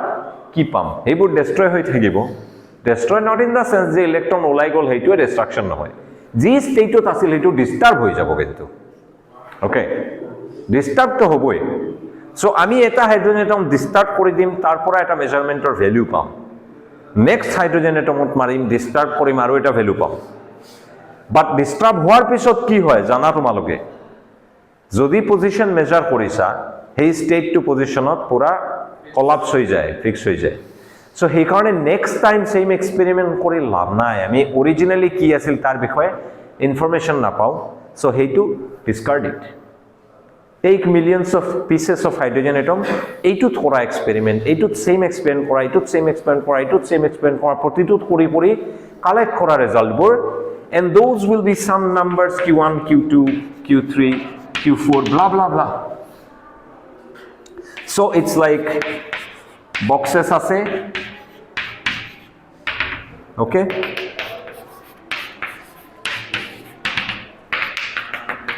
কি পাম সেইবোৰ ডেষ্ট্ৰয় হৈ থাকিব destroy not in the sense যে ইলেক্ট্ৰন ওলাই গ'ল সেইটোৱে ডিষ্ট্ৰাকশ্যন নহয় যি ষ্টেটত আছিল সেইটো ডিষ্টাৰ্ব হৈ যাব কিন্তু ওকে ডিষ্টাৰ্বটো হ'বই চ' আমি এটা হাইড্ৰজেন এটম ডিষ্টাৰ্ব কৰি দিম তাৰ পৰা এটা মেজাৰমেণ্টৰ ভেলিউ পাম নেক্সট হাইড্ৰজেন এটমত মাৰিম ডিষ্টাৰ্ব কৰিম আৰু এটা ভেলু পাম বাট ডিষ্টাৰ্ব হোৱাৰ পিছত কি হয় জানা তোমালোকে যদি পজিশ্যন মেজাৰ কৰিছা সেই ষ্টেটটো পজিশ্যনত পুৰা কলাপছ হৈ যায় ফিক্স হৈ যায় চ' সেইকাৰণে নেক্সট টাইম ছেইম এক্সপেৰিমেণ্ট কৰি লাভ নাই আমি অৰিজিনেলি কি আছিল তাৰ বিষয়ে ইনফৰমেশ্যন নাপাওঁ চ' সেইটো discard it take millions of pieces of hydrogen atom এইটোত কৰা এক্সপেৰিমেণ্ট এইটোত ছেইম এক্সপেৰিমেণ্ট কৰা এইটোত ছেইম এক্সপেৰিমেণ্ট কৰা এইটোত ছেইম এক্সপেৰিমেণ্ট কৰা প্ৰতিটোত কৰি কৰি কালেক্ট কৰা ৰিজাল্টবোৰ and those will be some numbers Q1 Q2 Q3 Q4 blah blah blah so it's like boxes আছে okay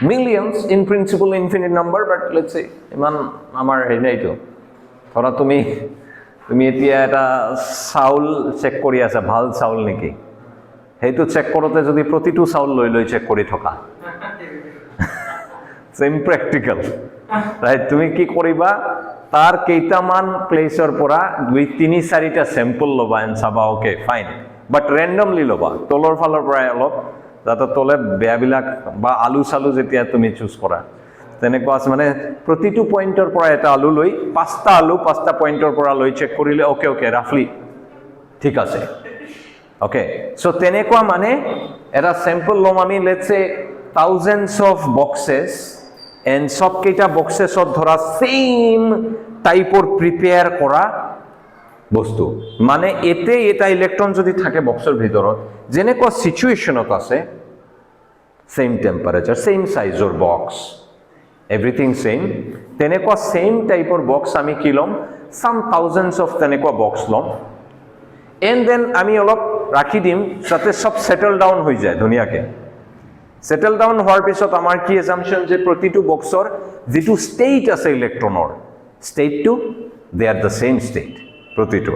millions in principle infinite number but let's say ইমান আমাৰ হেৰি নাইতো ধৰা তুমি এতিয়া এটা চাউল চেক কৰি আছা ভাল চাউল নেকি সেইটো চেক কৰোতে যদি প্ৰতিটো চাউল লৈ চেক কৰি থকা সেম প্ৰেক্টিকেল ৰাইট তুমি কি কৰিবা তাৰ কেইটামান প্লেচৰ পৰা 2-3-4টা চেম্পল ল'বা এণ্ড চাবা ওকে ফাইন বাট ৰেণ্ডমলি ল'বা তলৰ ফালৰ পৰাই অলপ যাতে তলে বেয়াবিলাক বা আলু চালু যেতিয়া তুমি চুজ কৰা তেনেকুৱা আছে মানে প্ৰতিটো পইণ্টৰ পৰা এটা আলু লৈ 5টা আলু 5টা পইণ্টৰ পৰা লৈ চেক কৰিলে ওকে ৰাফলি ঠিক আছে ওকে চ' তেনেকুৱা মানে এটা চেম্পল ল'ম আমি লেটছ সে thousands of boxes and সব কেইটা বক্সেছত ধৰা সেম টাইপৰ প্ৰিপেয়াৰ কৰা বস্তু মানে এটা ইলেক্ট্ৰন যদি থাকে বক্সৰ ভিতৰত যেনেকুৱা সিচুৱেশ্যনত আছে সেম টেম্পাৰেচাৰ সেম সাইজৰ বক্স এভৰিথিং সেম তেনেকুৱা সেম টাইপৰ বক্স আমি কি ল'ম সাম থাউজেণ্ডছ অফ তেনেকুৱা বক্স ল'ম এণ্ড দেন আমি অলপ ৰাখি দিম যাতে সব সেটেল ডাউন হৈ যায় ধুনীয়াকৈ সেটেল ডাউন হোৱাৰ পিছত আমাৰ কি এজাম্পশন যে প্ৰতিটো বক্সৰ যেটো ষ্টেট আছে ইলেক্ট্ৰনৰ ষ্টেটটো দে আৰ দ্য সেম ষ্টেট প্ৰতিটো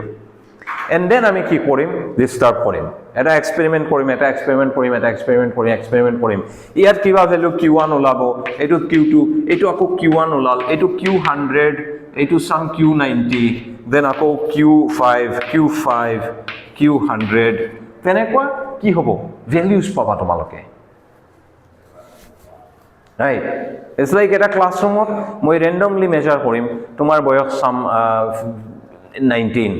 এণ্ড দেন আমি কি কৰিম ডিষ্টাৰ্ব কৰিম এটা এক্সপেৰিমেণ্ট কৰিম ইয়াত কিবা ভেলু Q1 ওলাব এইটো Q2 এইটো আকৌ Q1 ওলাল এইটো Q100 এইটো সাম Q90 দেন আকৌ Q5 Q100 তেনেকুৱা কি হ'ব ভেলিউজ পাবা তোমালোকে right it's like এটা ক্লাছৰুমত মই randomly measure কৰিম তোমাৰ বয়স সাম 19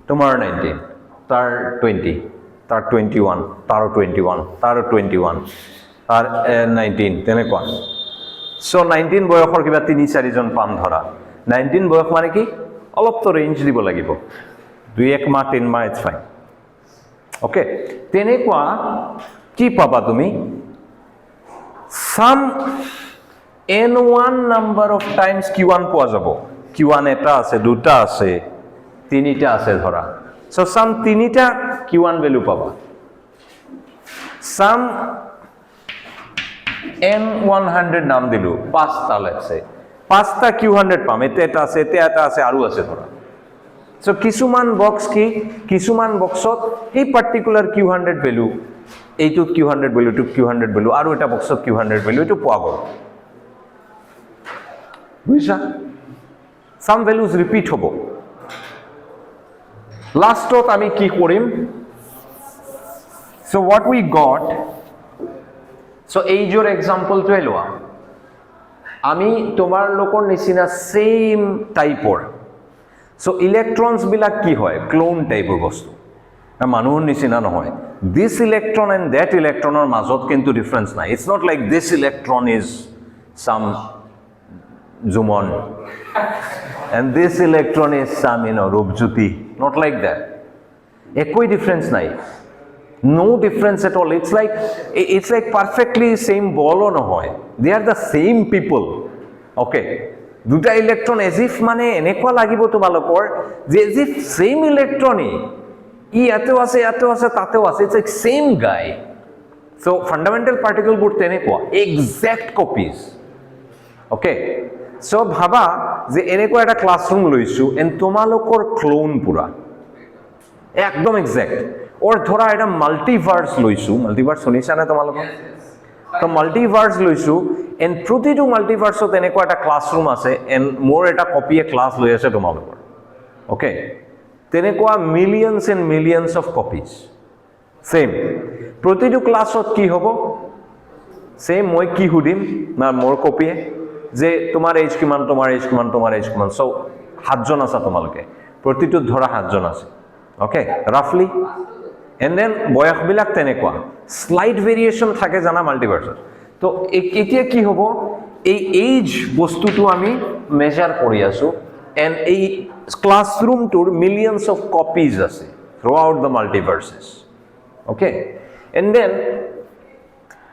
তোমাৰ 19 তাৰ 20 তাৰ 21 তাৰ 21 তাৰ 21 তাৰ 19 তেনেকুৱা so 19 বয়সৰ কিবা 3-4 জন পাম ধৰা 19 বয়স মানে কি অলপ তো ৰেঞ্জ দিব লাগিব 2-1 মাহ 3 মাহ it's fine okay তেনেকুৱা কি পাবা তুমি some n1 number of times Q1 পোৱা যাব Q1 এটা আছে দুটা আছে তিনিটা আছে ধৰা so some তিনিটা Q1 ভ্যালু পাবা some n100 নাম দিলো পাঁচটা লাগছে পাঁচটা Q100 পাম এটা আছে আৰু আছে ধৰা so কিছুমান বক্স কি কিছুমান বক্সত এই পাৰ্টিকুলাৰ Q100 ভ্যালু এইটো Q100 value two Q100 value আৰু এটা বক্সত Q100 ভ্যালু এটো পোৱা গ'ল বুঝছা সাম ভ্যালুজ ৰিপিট হ'ব লাস্টত আমি কি কৰিম so what we got so এইজৰ এক্সাম্পলটো লোৱা আমি তোমাৰ লোকৰ নিচিনা সেম টাইপৰ so ইলেক্ট্ৰনছ বিলাক কি হয় ক্লোন টাইপৰ বস্তু মানুহৰ নিচিনা নহয় this electron and that electronৰ মাজত কিন্তু ডিফাৰেন্স নাই it's not like this electron is some Zumon and this electron is some Rupjyoti not like that ekoi difference nai no difference at all it's like perfectly same ball or no hoy they are the same people okay দুটা electron as if মানে এনেকুৱা লাগিব তোমালোকৰ যে as if same electron ই এতেও আছে তাতেও আছে it's like same guy so fundamental particle বোৰ তেনেকুৱা exact copies okay সো ভাবা যে এনেকুৱা এটা ক্লাছৰুম লৈছো এণ্ড তোমালোকৰ ক্লোন পুৰা একদম এক্সাক্ট ওৰ ধৰা এটা মাল্টিভাৰ্স লৈছো মাল্টিভাৰ্স শুনিছানে তোমালোকৰ তো মাল্টিভাৰ্স লৈছো এণ্ড প্ৰতিটো মাল্টিভাৰ্সত এনেকুৱা এটা ক্লাছৰুম আছে এণ্ড মোৰ এটা কপিয়ে ক্লাছ লৈ আছে তোমালোকৰ ওকে তেনেকুৱা millions and millions of copies same প্ৰতিটো ক্লাছত কি হ'ব সেম মই কি সুধিম না মোৰ কপিয়ে যে তোমাৰ এজ কিমান তোমাৰ এজ কিমান তোমাৰ এজ কিমান সো 7 জন আছে তোমালোকে প্ৰতিটো ধৰা 7 জন আছে ওকে ৰাফলি এণ্ড দেন বয়সবিলাক তেনেকুৱা স্লাইট ভেৰিয়েশ্যন থাকে জানা মাল্টিভাৰ্সত তো এতিয়া কি হ'ব এই এজ বস্তুটো আমি মেজাৰ কৰি আছো এণ্ড এই ক্লাছৰুমটোৰ মিলিয়নছ অফ কপিজ আছে throughout the multiverses okay and then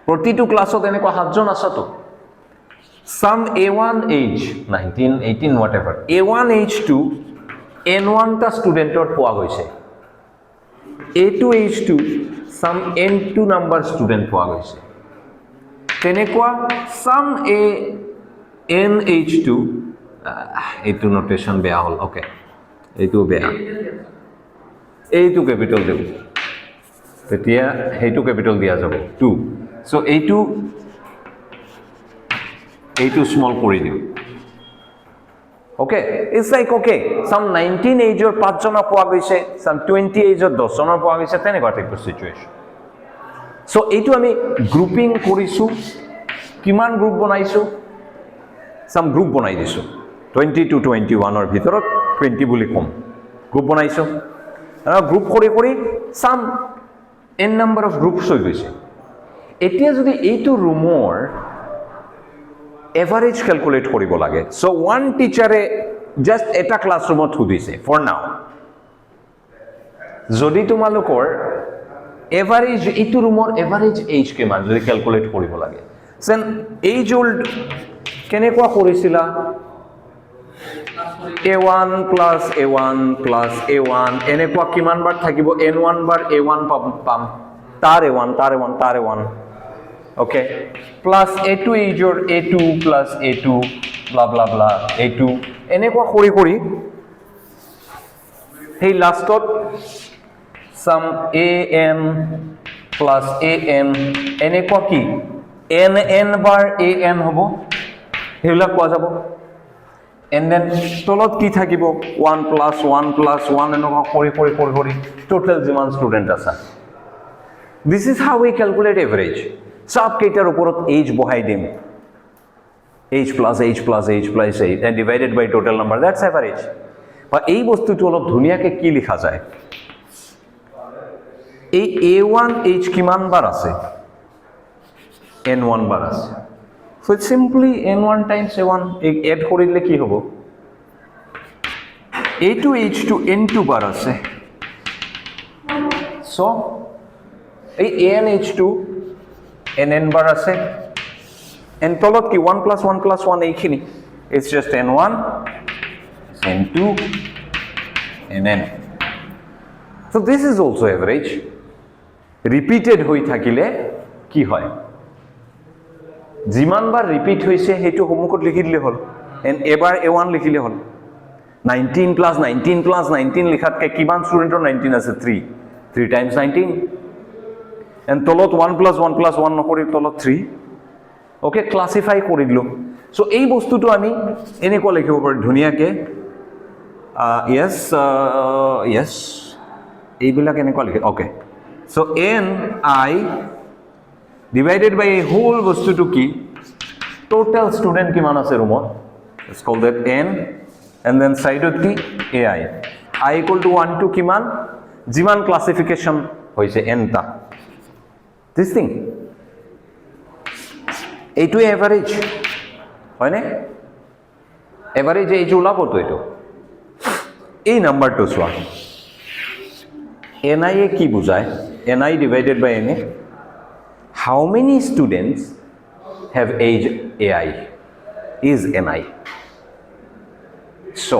প্ৰতিটো ক্লাছত এনেকুৱা 7 জন আছে তো some A1 age 19 18 whatever A1 age to N1 টা স্টুডেন্টৰ পোৱা গৈছে A2 age to some N2 number student পোৱা গৈছে তেনেকুৱা some A N age to এইটো নোটেশন বেয়া হল ওকে এইটো বেয়া এইটো ক্যাপিটাল দেব তেতিয়া এইটো ক্যাপিটাল দিয়া যাব 2 সো এইটো small কৰি দিও okay it's like okay some 19 age or 5 জনা পোৱা গৈছে some 20 age or 10 জনা পোৱা গৈছে তেনেকুৱা টাইপৰ সিচুৱেচন সো এইটো আমি গ্ৰুপিং কৰিছো কিমান গ্ৰুপ বনাইছো some গ্ৰুপ বনাই দিছো 20 to 21 অৰ ভিতৰত 20 বুলি কম গ্ৰুপ বনাইছো আৰু গ্ৰুপ কৰি some n number of groups হৈ গৈছে এতিয়া যদি এইটো ৰুমৰ এভাৰেজ ক্যালকুলেট কৰিব লাগে সো ওয়ান টিচাৰে জাস্ট এটা ক্লাসৰুমত সুধিছে ফৰ নাও যদি তোমালোকৰ এভাৰেজ এইটো ৰুমৰ এভাৰেজ এজ কিমান যদি ক্যালকুলেট কৰিব লাগে সেন এজ ওল্ড কেনেকুৱা কৰিছিলা A1 plus A1 plus A1 এনেকুৱা কিমান বাৰ থাকিব N1 বাৰ A1 পাম তাৰ A1 তাৰ A1 তাৰ A1 okay plus A2 is your A2 plus A2 blah blah blah A2 এনেকুৱা কৰি hey lastত some AN plus AN এনেকুৱা কি NN বাৰ AN হ'ব হেবিলাক পোৱা যাব and then তলত কি থাকিব 1 plus 1 plus 1 এনেকুৱা কৰি total যিমান ষ্টুডেন্ট আছে this is how we calculate average সব কেইটাৰ ওপৰত এজ বহাই দিম age plus age plus age plus age and divided by total number that's average বা এই বস্তুটো অলপ ধুনিয়াকে কি লিখা যায় এই A1 age কিমান বার আছে N1 বার আছে so it's simply N1 times A1 add কৰিলে কি হ'ব A2 age to N2 বার আছে so এই AN age to NN bar আছে and তলত কি 1 plus 1 plus 1 এইখিনি it's just N1 N2 NN so this is also average repeated হৈ থাকিলে কি হয় যিমান বাৰ ৰিপিট হৈছে হেতু হোমৱৰ্কত লিখি দিলে হল and এবাৰ A1 লিখিলে হল 19 plus 19 plus 19 লিখাতকে কিমান ষ্টুডেন্টৰ 19 আছে 3 times 19 and তলত 1 plus 1 plus 1 নকৰি তলত 3 okay classify কৰি দিলো so এই বস্তুটো আমি এনেকুৱা লিখিব পাৰো ধুনিয়াকে yes এইবিলাক এনেকুৱা লিখে okay so NI divided by a whole বস্তুটো কি total student কিমান আছে ৰুমত let's call that N and then side of the AI I equal to 1 to কিমান যিমান classification হৈছে N টা this thing এইটো এভারেজ হয় না এভারেজ এই ওলাব তো এইটো এই নাম্বারটো চোৱা NI এ কি বুঝায় NI divided by NA how many students have age AI is NI so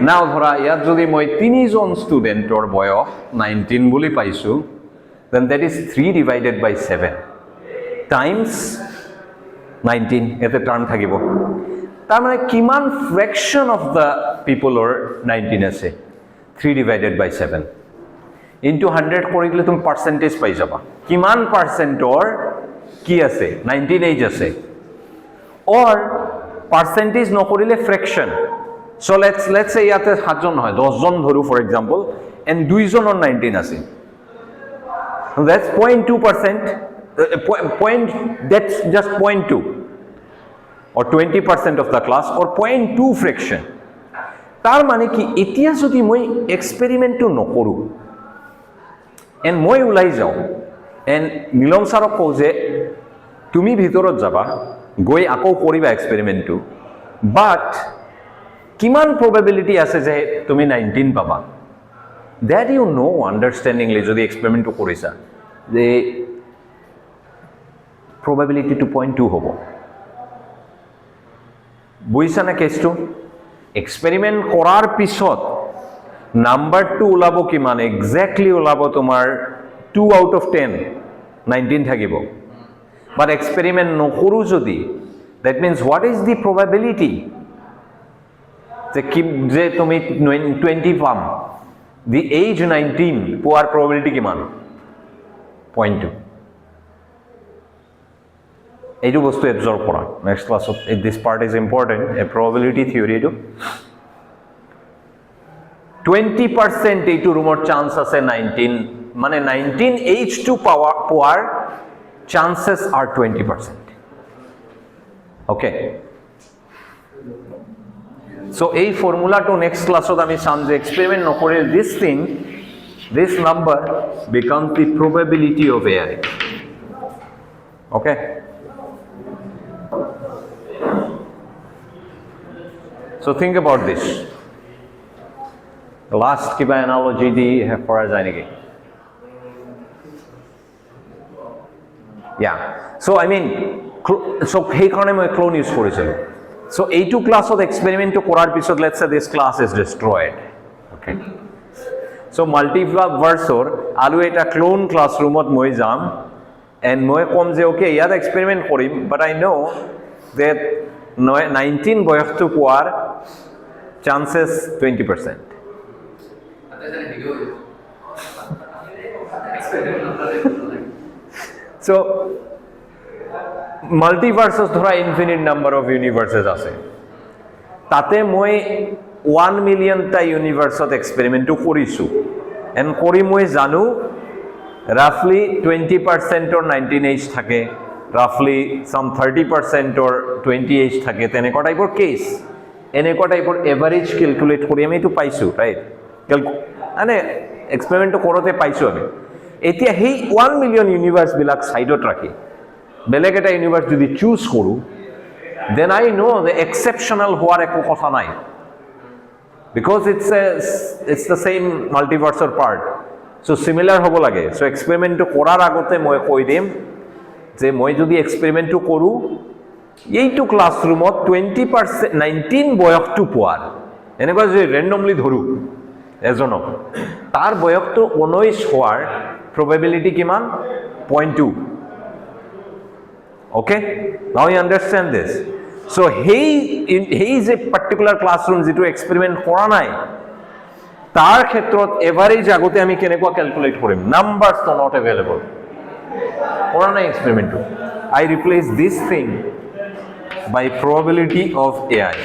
now ধৰা ইয়াত যদি মই 3 জন ষ্টুডেন্টৰ বয়স 19 বুলি পাইছো then that is 3 divided by 7 times 19 এতে টার্ম থাকিব তার মানে কিমান ফ্ৰেকশন অফ দ্য পিপলৰ 19 আছে 3 ডিভাইডেড বাই 7 ইনটু 100 কৰি দিলে তুমি পাৰ্সেন্টেজ পাই যাবা কিমান পাৰ্সেন্টৰ কি আছে 19 এজ আছে অৰ পাৰ্সেন্টেজ নকৰিলে ফ্ৰেকশন সো লেটস সে ইয়াতে 7 জন হয় 10 জন ধৰু ফৰ এক্সাম্পল এন্ড 2 জনৰ 19 আছে that's 0.2% that's just 0.2 or 20% of the class or 0.2 fraction তার মানে কি এতিয়া যদি মই এক্সপেরিমেন্টটো নকৰো এন্ড মই উলাই যাও এন্ড মিলন সাৰক কও যে তুমি ভিতৰত যাবা গৈ আকৌ কৰিবা এক্সপেরিমেন্টটো বাট কিমান প্রবাবিলিটি আছে যে তুমি 19 পাবা that you know understandingly যদি এক্সপেরিমেন্টটো কৰিছা যে probability 2.2 হ'ব বুঝছা না কেছটো এক্সপেৰিমেন্ট কৰাৰ পিছত নাম্বাৰটো ওলাব কিমান এক্স্যাক্টলি ওলাব তোমাৰ 2 আউট অফ 10 19 থাকিব বাট এক্সপেৰিমেন্ট নকৰো যদি that means what is the probability যে তুমি 20 পাম the age 19 পোৱাৰ probability কিমান 0.2 এইটো বস্তু এবজৰ্ব কৰা নেক্সট ক্লাছত this part is important A probability theory এটো 20% এইটো ৰুমৰ চান্স আছে 19 মানে 19 age to পোৱাৰ chances are 20% okay so এই ফৰ্মুলাটো নেক্সট ক্লাছত আমি চাম যে এক্সপেৰিমেন্ট নকৰে this number becomes the probability of AI okay so think about this the last kiba analogy di have for us anige yeah so I mean so he karone moi clone use korichilo so a2 class of experiment to korar pisot let's say this class is destroyed okay so multiverse or alu eta clone classroom ot moi jam and moi kom je okay yada experiment korim but I know that 19 বয়স to poar chances 20% so multiverses dhora infinite number of universes আছে তাতে মই 1 million টা ইউনিভার্সত experiment কৰিছো and কৰি মই জানো roughly 20% or 19 age থাকে roughly some 30% or 20 age থাকে তেনেকুৱা টাইপৰ কেস এনেকুৱা টাইপৰ এভাৰেজ ক্যালকুলেট কৰি আমি এটো পাইছো ৰাইট মানে এক্সপেৰিমেন্ট কৰোতে পাইছো আমি এতিয়া হেই 1 মিলিয়ন ইউনিভাৰ্স বিলাক সাইডত ৰাখি বেলেগ এটা ইউনিভাৰ্স যদি চুজ কৰো then I know the exceptional হোৱাৰ একো কথা নাই because it's the same multiverse part so similar হ'ব লাগে so experiment কৰাৰ আগতে মই কৈ দিম যে মই যদি এক্সপেৰিমেন্ট কৰো এইটো ক্লাসৰুমত 20% 19 বয়সটো পোৱাৰ এনেকুৱা যে ৰেন্ডমলি ধৰু এজনক তাৰ বয়সটো 19 হোৱাৰ probability কিমান 0.2 okay now you understand this so he is a particular classroom যেটো এক্সপেরিমেন্ট কৰা নাই তাৰ ক্ষেত্ৰত এভাৰেজ আগতে আমি কেনেকুৱা ক্যালকুলেট কৰিম নাম্বাৰস are not available কৰা নাই experiment I replace this thing by probability of AI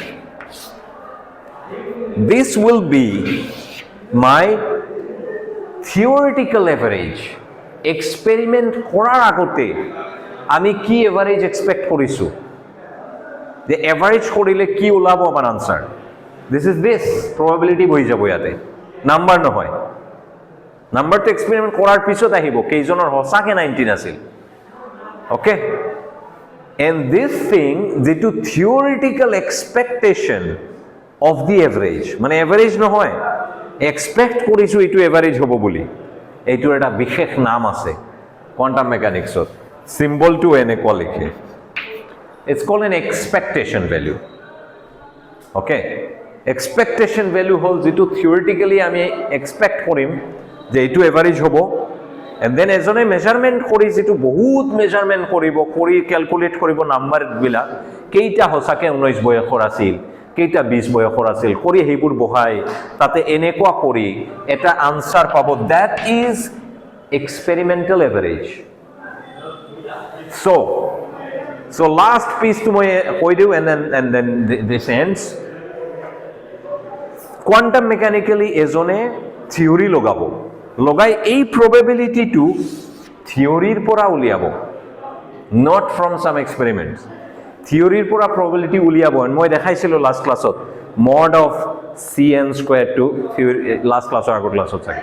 this will be my theoretical average experiment কৰাৰ আগতে আমি কি এভাৰেজ এক্সপেক্ট কৰিছো the average কৰিলে কি ওলাব আমাৰ answer this is this probability হৈ যাব ইয়াতে নাম্বাৰ নহয় নাম্বাৰ তো এক্সপেৰিমেন্ট কৰাৰ পিছত আহিব কেইজনৰ হসাকে 19 আছিল okay and this thing যেটো theoretical expectation of the average মানে average নহয় এক্সপেক্ট কৰিছো এটো এভাৰেজ হ'ব বুলি এইটোৰ এটা বিশেষ নাম আছে কোয়ান্টাম মেকানিক্সত symbol to এনেকুৱা লিখে it's called an expectation value okay expectation value হল যেটো theoretically আমি expect কৰিম যে এটো এভাৰেজ হ'ব and then এজনে মেজাৰমেন্ট কৰি যেটো বহুত মেজাৰমেন্ট কৰিব কৰি ক্যালকুলেট কৰিব নাম্বাৰ বিলাক কেইটা হসাকে 19 বয়সৰ আছিল কেইটা 20 বয়সৰ আছিল কৰি হেইবোৰ বহাই তাতে এনেকুৱা কৰি এটা আনসার পাব that is experimental average. So last piece to মই কৈ দিও and then this ends. Quantum mechanically এজনে থিওরি লগাই এই probability to থিওরির পৰা উলিয়াব, not from some experiments. থিওৰিৰ পৰা probability উলিয়াব মই দেখাইছিলো লাস্ট ক্লাসত mod of cn square to theory last class or আগৰ ক্লাসত চাগে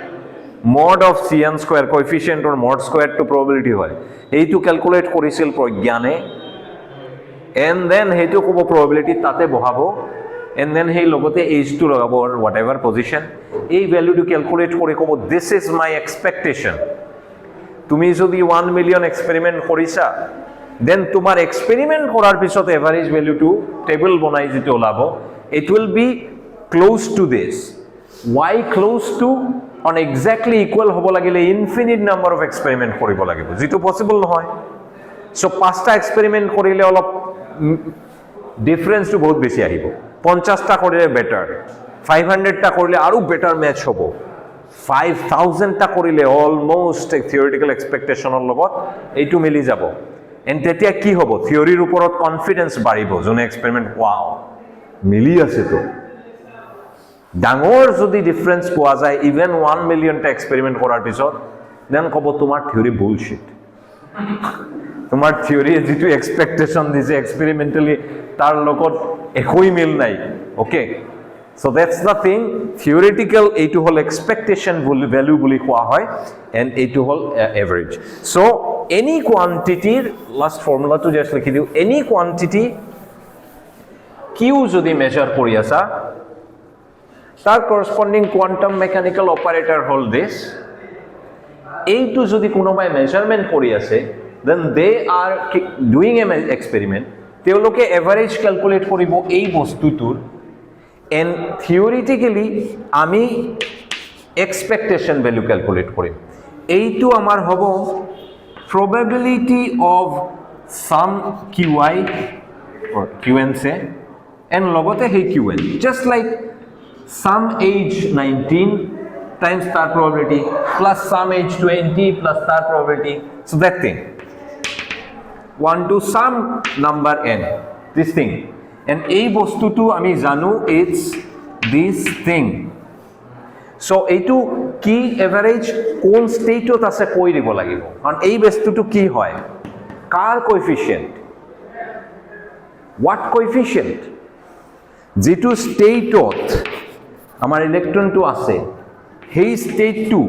mod of cn square coefficient or mod square to probability হয় এইটো ক্যালকুলেট কৰিছিল প্ৰজ্ঞানে and then হেইটো কব probability তাতে বহাবো and then হেই লগতে h2 লগাব or whatever position এই ভ্যালুটো ক্যালকুলেট কৰি কব this is my expectation. তুমি যদি 1 million experiment কৰিছা then তোমার experiment করার পিছত average value to table বনাই যেটো ওলাব it will be close to this. Why close to? On exactly equal হব লাগিলে infinite number of experiment কৰিব লাগিব যেটো পসিবল নহয়. So পাঁচটা experiment কৰিলে অলপ ডিফাৰেন্স তো বহুত বেশি আহিব 50 টা কৰিলে বেটাৰ 500 টা কৰিলে আৰু বেটাৰ ম্যাচ হ'ব 5000 টা কৰিলে অলমোস্ট থিওৰিটিক্যাল এক্সপেক্টেশনৰ লগত এইটো মিলি যাব and তেতিয়া কি হ'ব থিওৰিৰ ওপৰত কনফিডেন্স বাঢ়িব যোনে এক্সপেৰিমেন্ট ওয়াও মিলি আছে তো ডাঙৰ যদি ডিফাৰেন্স পোৱা যায় ইভেন 1 মিলিয়ন টা এক্সপেৰিমেন্ট কৰাৰ পিছত দেন ক'ব তোমাৰ থিওরি বুলশিট তোমার থিওরি যেটো এক্সপেক্টেশন দিছে এক্সপেরিমেন্টালি তার লগত একই মিল নাই okay so that's the thing theoretical এইটো হল expectation value বুলি কোৱা হয় and এইটো হল average. So any quantity last formula to just লিখি দিও any quantity q যদি মেজার কৰি আছা তার corresponding quantum mechanical operator hall this এইটো যদি কোনোবাই মেজারমেন্ট কৰি আছে then they are doing an experiment তেওঁলোকে average calculate কৰিব এই বস্তুটোৰ and theoretically আমি expectation value calculate কৰিম এইটো আমাৰ হ'ব probability of some qi or qn say and লগতে হে qn just like some age 19 times star probability plus some age 20 plus star probability so that thing 1 to some number n this thing and এই বস্তুটো আমি জানো it's this thing so এইটো কি average কোন স্টেটত আছে কৈ দিব লাগিব কারণ এই বস্তুটো কি হয় কার কোএফিশিয়েন্ট what coefficient যেটো স্টেটত আমাৰ ইলেক্ট্ৰনটো আছে সেই স্টেটটো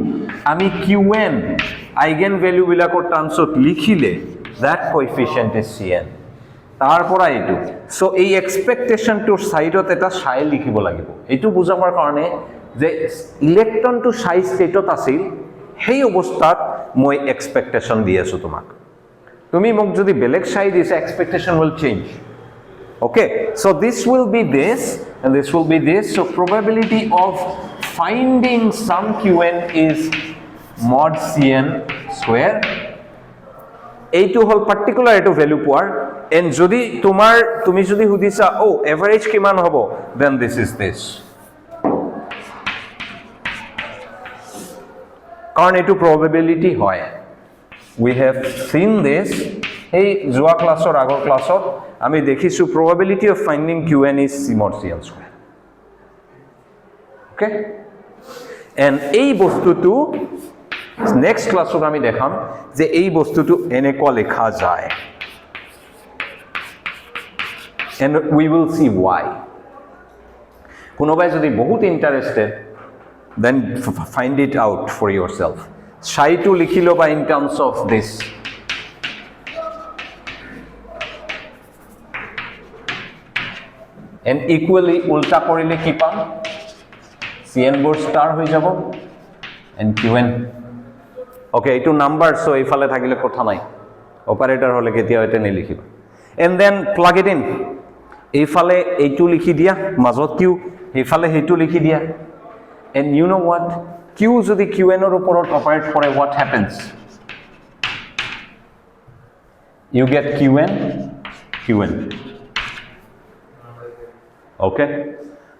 আমি qn আইগেন ভ্যালু বিলাকৰ টার্মছত লিখিলে that coefficient is cn তারপরা এইটো সো এই এক্সপেক্টেশন টু সাইডত এটা সাই লিখিব লাগিব এইটো বুজাবৰ কাৰণে যে ইলেক্ট্ৰন টু সাই স্টেটত আছিল সেই অৱস্থাত মই এক্সপেক্টেশন দি আছো তোমাক তুমি মোক যদি বেলেগ সাই দিছে expectation will change okay so this will be this and this will be this so probability of finding some qn is mod cn square এইটো হল পার্টিকুলার এটো ভ্যালু পোৱাৰ and যদি তুমি যদি হুদিছা ও এভারেজ কিমান হ'ব then this is this কারণ এটো probability হয় we have seen this এই যোৱা ক্লাসৰ আগৰ ক্লাসত আমি দেখিছো probability of finding qn is c mod cn square okay and এই বস্তুটো নেক্সট ক্লাসত আমি দেখাম যে এই বস্তুটো এনেকুৱা লেখা যায় and we will see why কোনোবাই যদি বহুত interested then find it out for yourself cyto লিখিলো বা in terms of this and equally উল্টা কৰিলে কি পাম cn বোৰ স্টার হৈ যাব and qn okay এইটো নাম্বার সো এইফালে থাকিলে কথা নাই অপারেটর হলে কেতিয়া এটা নে লিখিবা and then plug it in এইফালে এইটো লিখি দিয়া মাজত q এইফালে হেইটো লিখি দিয়া and you know what q যদি qn এর উপৰত অপাৰেট কৰে what happens you get QN. Okay,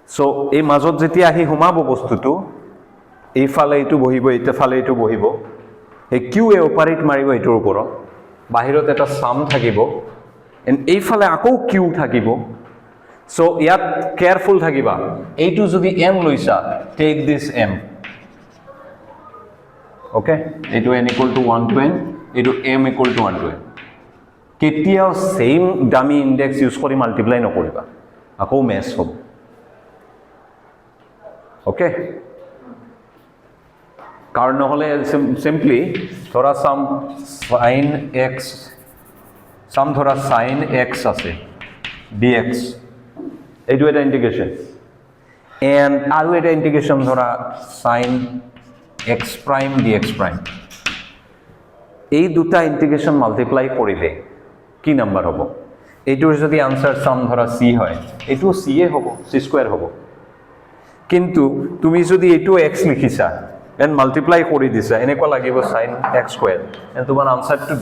so এই মাজত যেতিয়া আহি সোমাব বস্তুটো এইফালে এইটো বহিব এইফালে এইটো বহিব এই QA অপাৰেট মাৰিব এইটোৰ ওপৰত বাহিৰত এটা সাম থাকিব এণ্ড এইফালে আকৌ Q থাকিব সো ইয়াত কেয়াৰফুল থাকিবা এইটো যদি M লৈছা টেক দিস M okay এইটো n equal to 1 to n এইটো m equal to 1 to n কেতিয়াও সেম ডামি ইনডেক্স ইউজ কৰি মাল্টিপ্লাই নকৰিবা আকৌ মেছ হ'ব okay কাৰণ নহলে সিম্পলি ধৰা সাম sin x সাম ধৰা sin x আছে dx এইটো এটা ইন্টিগ্ৰেশন এন্ড আৰু এটা ইন্টিগ্ৰেশন ধৰা sin x prime dx prime এই দুটা ইন্টিগ্ৰেশন মাল্টিপ্লাই কৰিলে কি নাম্বাৰ হ'ব এইটোৰ যদি আনসাৰ সাম ধৰা c হয় এইটো c এ হ'ব c স্কয়ার হ'ব কিন্তু তুমি যদি এইটো x লিখিছা এন্ড মাল্টিপ্লাই কৰি দিছা এনেকুৱা লাগিব sin x স্কয়াৰ এন্ড তোমাৰ আনসাৰটো